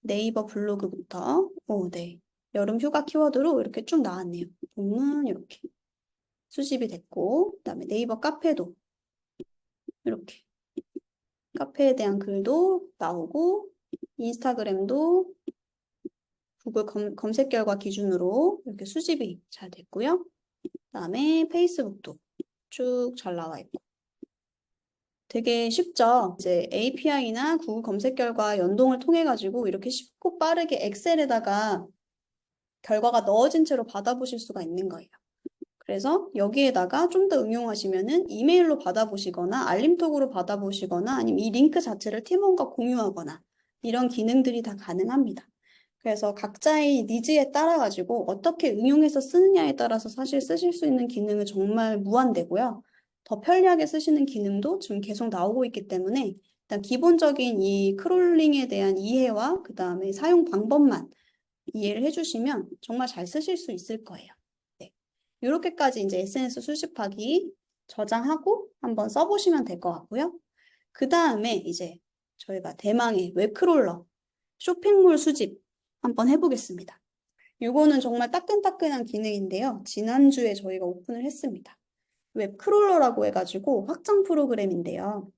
네이버 블로그부터 네. 여름 휴가 키워드로 이렇게 쭉 나왔네요. 본문 이렇게 수집이 됐고 그다음에 네이버 카페도 이렇게 카페에 대한 글도 나오고 인스타그램도 구글 검색 결과 기준으로 이렇게 수집이 잘 됐고요. 그다음에 페이스북도 쭉 잘 나와 있고 되게 쉽죠? 이제 API나 구글 검색 결과 연동을 통해 가지고 이렇게 쉽고 빠르게 엑셀에다가 결과가 넣어진 채로 받아보실 수가 있는 거예요. 그래서 여기에다가 좀 더 응용하시면은 이메일로 받아보시거나 알림톡으로 받아보시거나 아니면 이 링크 자체를 팀원과 공유하거나 이런 기능들이 다 가능합니다. 그래서 각자의 니즈에 따라 가지고 어떻게 응용해서 쓰느냐에 따라서 사실 쓰실 수 있는 기능은 정말 무한대고요. 더 편리하게 쓰시는 기능도 지금 계속 나오고 있기 때문에 일단 기본적인 이 크롤링에 대한 이해와 그 다음에 사용 방법만 이해를 해주시면 정말 잘 쓰실 수 있을 거예요. 네. 이렇게까지 이제 SNS 수집하기 저장하고 한번 써보시면 될 것 같고요. 그 다음에 이제 저희가 대망의 웹크롤러 쇼핑몰 수집 한번 해보겠습니다. 이거는 정말 따끈따끈한 기능인데요. 지난주에 저희가 오픈을 했습니다. 웹크롤러라고 해가지고 확장 프로그램인데요.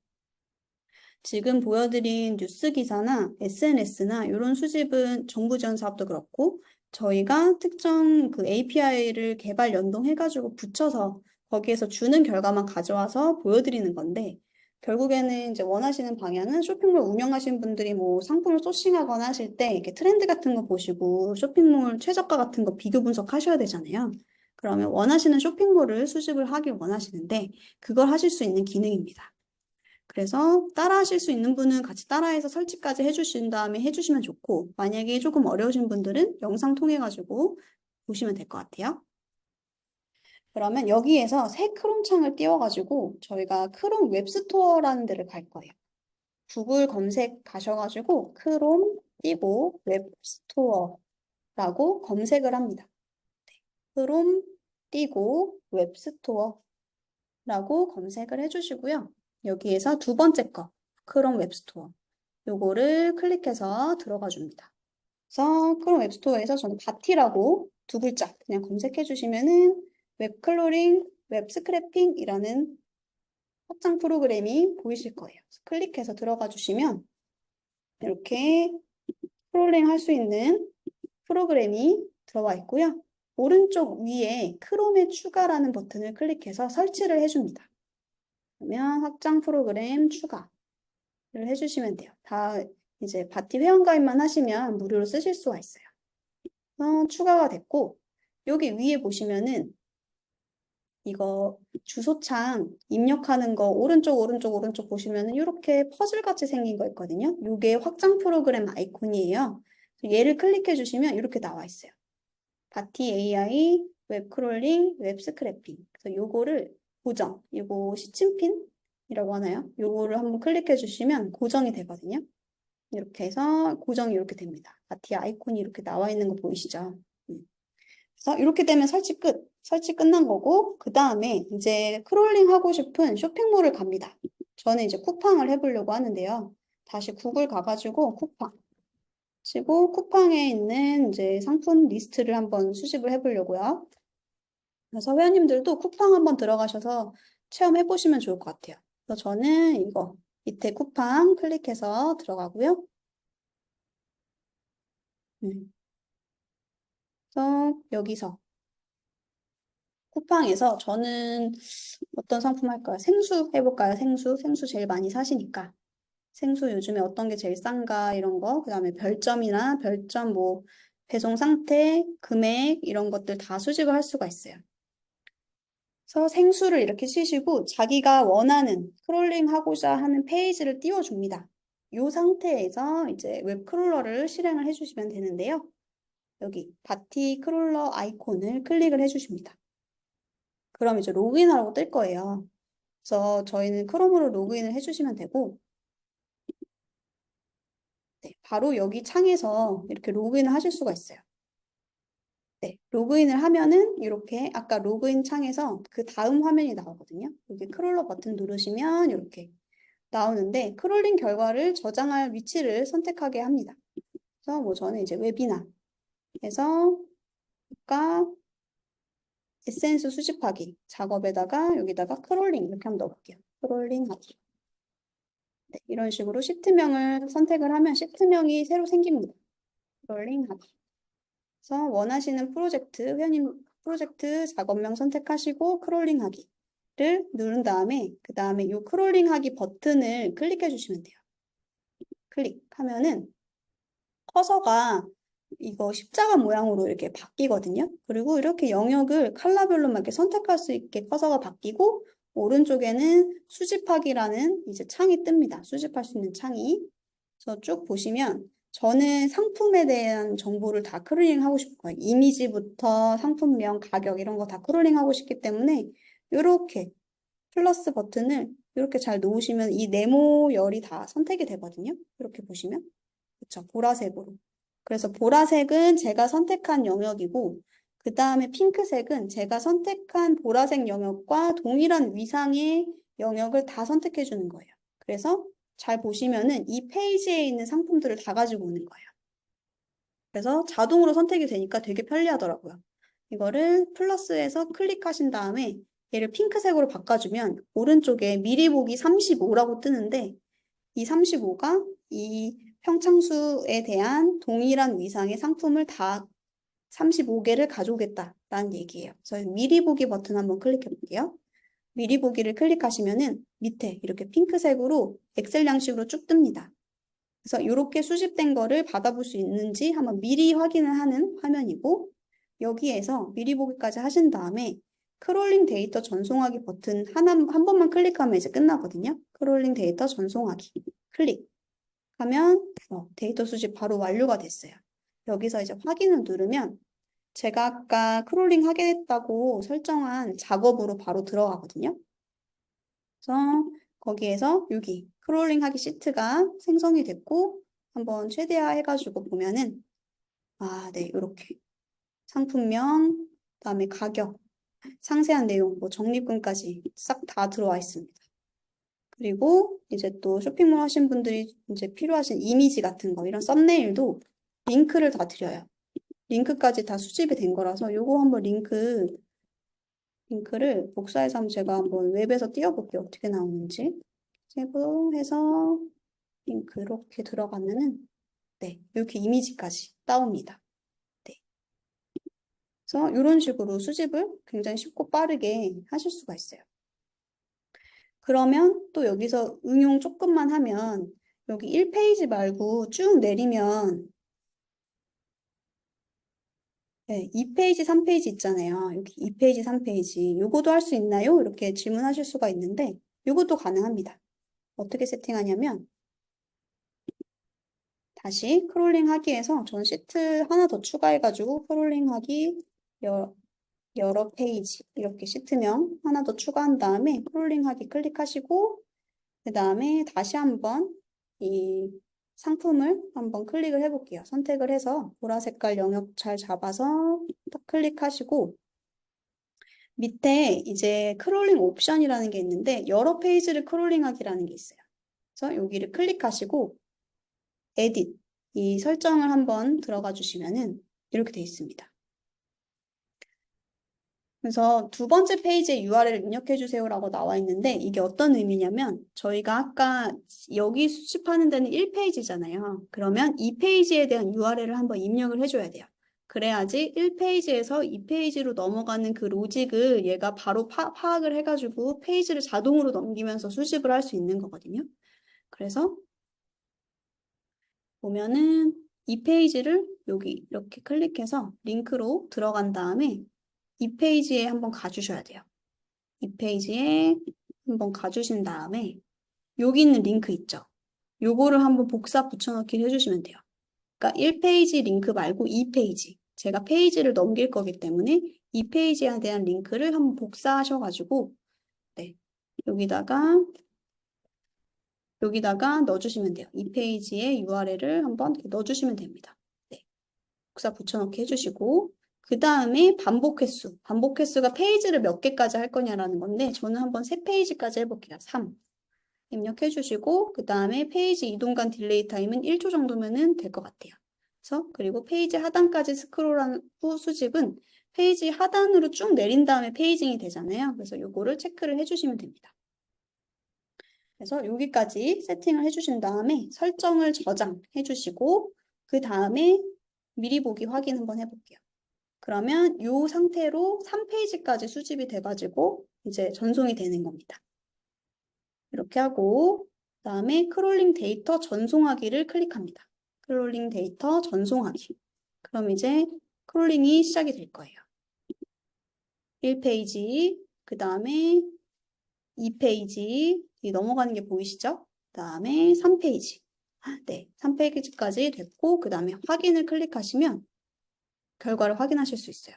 지금 보여드린 뉴스 기사나 SNS나 이런 수집은 정부 지원 사업도 그렇고 저희가 특정 그 API를 개발 연동해가지고 붙여서 거기에서 주는 결과만 가져와서 보여드리는 건데 결국에는 이제 원하시는 방향은 쇼핑몰 운영하시는 분들이 뭐 상품을 소싱하거나 하실 때 이렇게 트렌드 같은 거 보시고 쇼핑몰 최저가 같은 거 비교 분석하셔야 되잖아요. 그러면 원하시는 쇼핑몰을 수집을 하길 원하시는데 그걸 하실 수 있는 기능입니다. 그래서 따라 하실 수 있는 분은 같이 따라해서 설치까지 해주신 다음에 해주시면 좋고, 만약에 조금 어려우신 분들은 영상 통해 가지고 보시면 될 것 같아요. 그러면 여기에서 새 크롬 창을 띄워가지고 저희가 크롬 웹스토어라는 데를 갈 거예요. 구글 검색 가셔가지고 크롬 띄고 웹스토어라고 검색을 합니다. 크롬 띄고 웹스토어라고 검색을 해주시고요. 여기에서 두 번째 거, 크롬 웹스토어. 요거를 클릭해서 들어가 줍니다. 그래서 크롬 웹스토어에서 저는 바티라고 두 글자 그냥 검색해 주시면은 웹클로링, 웹스크래핑이라는 확장 프로그램이 보이실 거예요. 그래서 클릭해서 들어가 주시면 이렇게 스크롤링 할 수 있는 프로그램이 들어와 있고요. 오른쪽 위에 크롬의 추가라는 버튼을 클릭해서 설치를 해줍니다. 그러면 확장 프로그램 추가를 해주시면 돼요. 다 이제 바티 회원가입만 하시면 무료로 쓰실 수가 있어요. 추가가 됐고 여기 위에 보시면은 이거 주소창 입력하는 거 오른쪽 보시면은 이렇게 퍼즐같이 생긴 거 있거든요. 이게 확장 프로그램 아이콘이에요. 얘를 클릭해 주시면 이렇게 나와 있어요. 바티 AI, 웹 크롤링, 웹 스크래핑. 그래서 요거를 고정, 이거 시침핀이라고 하나요? 요거를 한번 클릭해 주시면 고정이 되거든요. 이렇게 해서 고정이 이렇게 됩니다. 바티 아이콘이 이렇게 나와 있는 거 보이시죠? 그래서 이렇게 되면 설치 끝. 설치 끝난 거고, 그 다음에 이제 크롤링 하고 싶은 쇼핑몰을 갑니다. 저는 이제 쿠팡을 해보려고 하는데요. 다시 구글 가가지고 쿠팡 치고 쿠팡에 있는 이제 상품 리스트를 한번 수집을 해보려고요. 그래서 회원님들도 쿠팡 한번 들어가셔서 체험해 보시면 좋을 것 같아요. 그래서 저는 이거 밑에 쿠팡 클릭해서 들어가고요. 그래서 여기서 쿠팡에서 저는 어떤 상품 할까요? 생수 해볼까요? 생수? 생수 제일 많이 사시니까. 생수 요즘에 어떤 게 제일 싼가 이런 거. 그다음에 별점이나 별점 뭐 배송 상태, 금액 이런 것들 다 수집을 할 수가 있어요. 그래서 생수를 이렇게 치시고 자기가 원하는 크롤링 하고자 하는 페이지를 띄워줍니다. 이 상태에서 이제 웹 크롤러를 실행을 해주시면 되는데요. 여기 바티 크롤러 아이콘을 클릭을 해주십니다. 그럼 이제 로그인하라고 뜰 거예요. 그래서 저희는 크롬으로 로그인을 해주시면 되고, 네, 바로 여기 창에서 이렇게 로그인을 하실 수가 있어요. 네, 로그인을 하면은 이렇게 아까 로그인 창에서 그 다음 화면이 나오거든요. 여기 크롤러 버튼 누르시면 이렇게 나오는데 크롤링 결과를 저장할 위치를 선택하게 합니다. 그래서 뭐 저는 이제 웹이나 해서 아까 에센스 수집하기 작업에다가 여기다가 크롤링 이렇게 한번 넣어볼게요. 크롤링 하기. 네, 이런 식으로 시트명을 선택을 하면 시트명이 새로 생깁니다. 크롤링 하기. 그래서 원하시는 프로젝트, 회원님 프로젝트 작업명 선택하시고 크롤링 하기를 누른 다음에 그 다음에 이 크롤링 하기 버튼을 클릭해 주시면 돼요. 클릭하면은 커서가 이거 십자가 모양으로 이렇게 바뀌거든요. 그리고 이렇게 영역을 컬러별로 막 이렇게 선택할 수 있게 커서가 바뀌고 오른쪽에는 수집하기라는 이제 창이 뜹니다. 수집할 수 있는 창이. 그래서 쭉 보시면 저는 상품에 대한 정보를 다 크롤링 하고 싶어요. 이미지부터 상품명, 가격 이런 거 다 크롤링 하고 싶기 때문에 이렇게 플러스 버튼을 이렇게 잘 놓으시면 이 네모열이 다 선택이 되거든요. 이렇게 보시면. 그렇죠. 보라색으로. 그래서 보라색은 제가 선택한 영역이고 그 다음에 핑크색은 제가 선택한 보라색 영역과 동일한 위상의 영역을 다 선택해 주는 거예요. 그래서 잘 보시면은 이 페이지에 있는 상품들을 다 가지고 오는 거예요. 그래서 자동으로 선택이 되니까 되게 편리하더라고요. 이거를 플러스해서 클릭하신 다음에 얘를 핑크색으로 바꿔주면 오른쪽에 미리 보기 35라고 뜨는데 이 35가 이 평창수에 대한 동일한 위상의 상품을 다 35개를 가져오겠다라는 얘기예요. 그래서 미리 보기 버튼 한번 클릭해 볼게요. 미리 보기를 클릭하시면은 밑에 이렇게 핑크색으로 엑셀 양식으로 쭉 뜹니다. 그래서 이렇게 수집된 거를 받아볼 수 있는지 한번 미리 확인을 하는 화면이고, 여기에서 미리 보기까지 하신 다음에 크롤링 데이터 전송하기 버튼 한 번만 클릭하면 이제 끝나거든요. 크롤링 데이터 전송하기 클릭하면 데이터 수집 바로 완료가 됐어요. 여기서 이제 확인을 누르면 제가 아까 크롤링 하겠다고 설정한 작업으로 바로 들어가거든요. 그래서 거기에서 여기 크롤링 하기 시트가 생성이 됐고 한번 최대화 해가지고 보면은 네, 이렇게 상품명, 그다음에 가격, 상세한 내용, 뭐 적립금까지 싹 다 들어와 있습니다. 그리고 이제 또 쇼핑몰 하신 분들이 이제 필요하신 이미지 같은 거, 이런 썸네일도 링크를 다 드려요. 링크까지 다 수집이 된 거라서 요거 한번 링크를 복사해서 한번 제가 한번 웹에서 띄워볼게요. 어떻게 나오는지. 세부해서 링크 이렇게 들어가면은 네, 이렇게 이미지까지 따옵니다. 네. 그래서 이런 식으로 수집을 굉장히 쉽고 빠르게 하실 수가 있어요. 그러면 또 여기서 응용 조금만 하면 여기 1페이지 말고 쭉 내리면 네, 2페이지, 3페이지 있잖아요. 여기 2페이지, 3페이지. 요거도 할 수 있나요? 이렇게 질문하실 수가 있는데 요것도 가능합니다. 어떻게 세팅하냐면 다시 크롤링 하기에서 전 시트 하나 더 추가해가지고 크롤링 하기 여러 페이지 이렇게 시트명 하나 더 추가한 다음에 크롤링 하기 클릭하시고 그 다음에 다시 한번 이 상품을 한번 클릭을 해볼게요. 선택을 해서 보라 색깔 영역 잘 잡아서 딱 클릭하시고 밑에 이제 크롤링 옵션이라는 게 있는데 여러 페이지를 크롤링하기라는 게 있어요. 그래서 여기를 클릭하시고 에딧 이 설정을 한번 들어가 주시면은 이렇게 돼 있습니다. 그래서 두 번째 페이지에 URL을 입력해 주세요라고 나와 있는데 이게 어떤 의미냐면 저희가 아까 여기 수집하는 데는 1페이지잖아요. 그러면 2페이지에 대한 URL을 한번 입력을 해줘야 돼요. 그래야지 1페이지에서 2페이지로 넘어가는 그 로직을 얘가 바로 파악을 해가지고 페이지를 자동으로 넘기면서 수집을 할 수 있는 거거든요. 그래서 보면은 이 페이지를 여기 이렇게 클릭해서 링크로 들어간 다음에 이 페이지에 한번 가주셔야 돼요. 이 페이지에 한번 가주신 다음에 여기 있는 링크 있죠? 요거를 한번 복사 붙여넣기 해주시면 돼요. 그러니까 1페이지 링크 말고 2페이지. 제가 페이지를 넘길 거기 때문에 이 페이지에 대한 링크를 한번 복사하셔가지고 네, 여기다가 넣어주시면 돼요. 이 페이지에 URL을 한번 넣어주시면 됩니다. 네, 복사 붙여넣기 해주시고 그 다음에 반복 횟수가 페이지를 몇 개까지 할 거냐라는 건데 저는 한번 3페이지까지 해볼게요. 3 입력해 주시고 그 다음에 페이지 이동간 딜레이 타임은 1초 정도면 될 것 같아요. 그래서 그리고 페이지 하단까지 스크롤한 후 수집은 페이지 하단으로 쭉 내린 다음에 페이징이 되잖아요. 그래서 요거를 체크를 해주시면 됩니다. 그래서 여기까지 세팅을 해주신 다음에 설정을 저장해 주시고 그 다음에 미리 보기 확인 한번 해볼게요. 그러면 이 상태로 3페이지까지 수집이 돼가지고 이제 전송이 되는 겁니다. 이렇게 하고 그다음에 크롤링 데이터 전송하기를 클릭합니다. 크롤링 데이터 전송하기. 그럼 이제 크롤링이 시작이 될 거예요. 1페이지, 그 다음에 2페이지, 넘어가는 게 보이시죠? 그 다음에 3페이지. 네, 3페이지까지 됐고 그 다음에 확인을 클릭하시면 결과를 확인하실 수 있어요.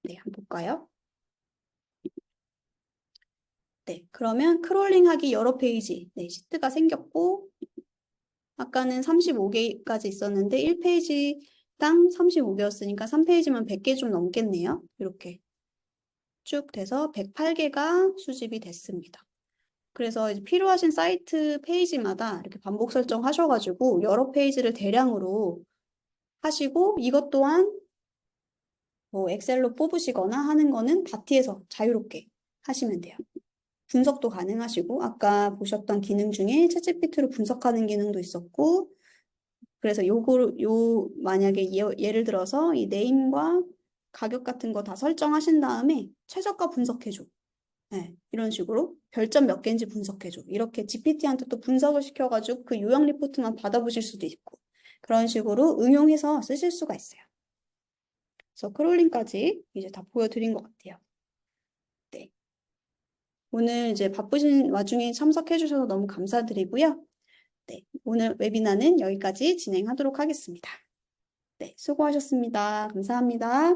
네, 한번 볼까요? 네, 그러면 크롤링하기 여러 페이지, 네, 시트가 생겼고 아까는 35개까지 있었는데 1페이지당 35개였으니까 3페이지만 100개 좀 넘겠네요. 이렇게 쭉 돼서 108개가 수집이 됐습니다. 그래서 이제 필요하신 사이트 페이지마다 이렇게 반복 설정하셔가지고 여러 페이지를 대량으로 하시고 이것 또한 뭐 엑셀로 뽑으시거나 하는 거는 바티에서 자유롭게 하시면 돼요. 분석도 가능하시고 아까 보셨던 기능 중에 챗GPT로 분석하는 기능도 있었고 그래서 만약에 예를 들어서 이 네임과 가격 같은 거 다 설정하신 다음에 최저가 분석해줘. 네, 이런 식으로 별점 몇 개인지 분석해줘. 이렇게 GPT한테 또 분석을 시켜가지고 그 요약 리포트만 받아보실 수도 있고 그런 식으로 응용해서 쓰실 수가 있어요. 그래서 크롤링까지 이제 다 보여드린 것 같아요. 네. 오늘 이제 바쁘신 와중에 참석해 주셔서 너무 감사드리고요. 네. 오늘 웨비나는 여기까지 진행하도록 하겠습니다. 네. 수고하셨습니다. 감사합니다.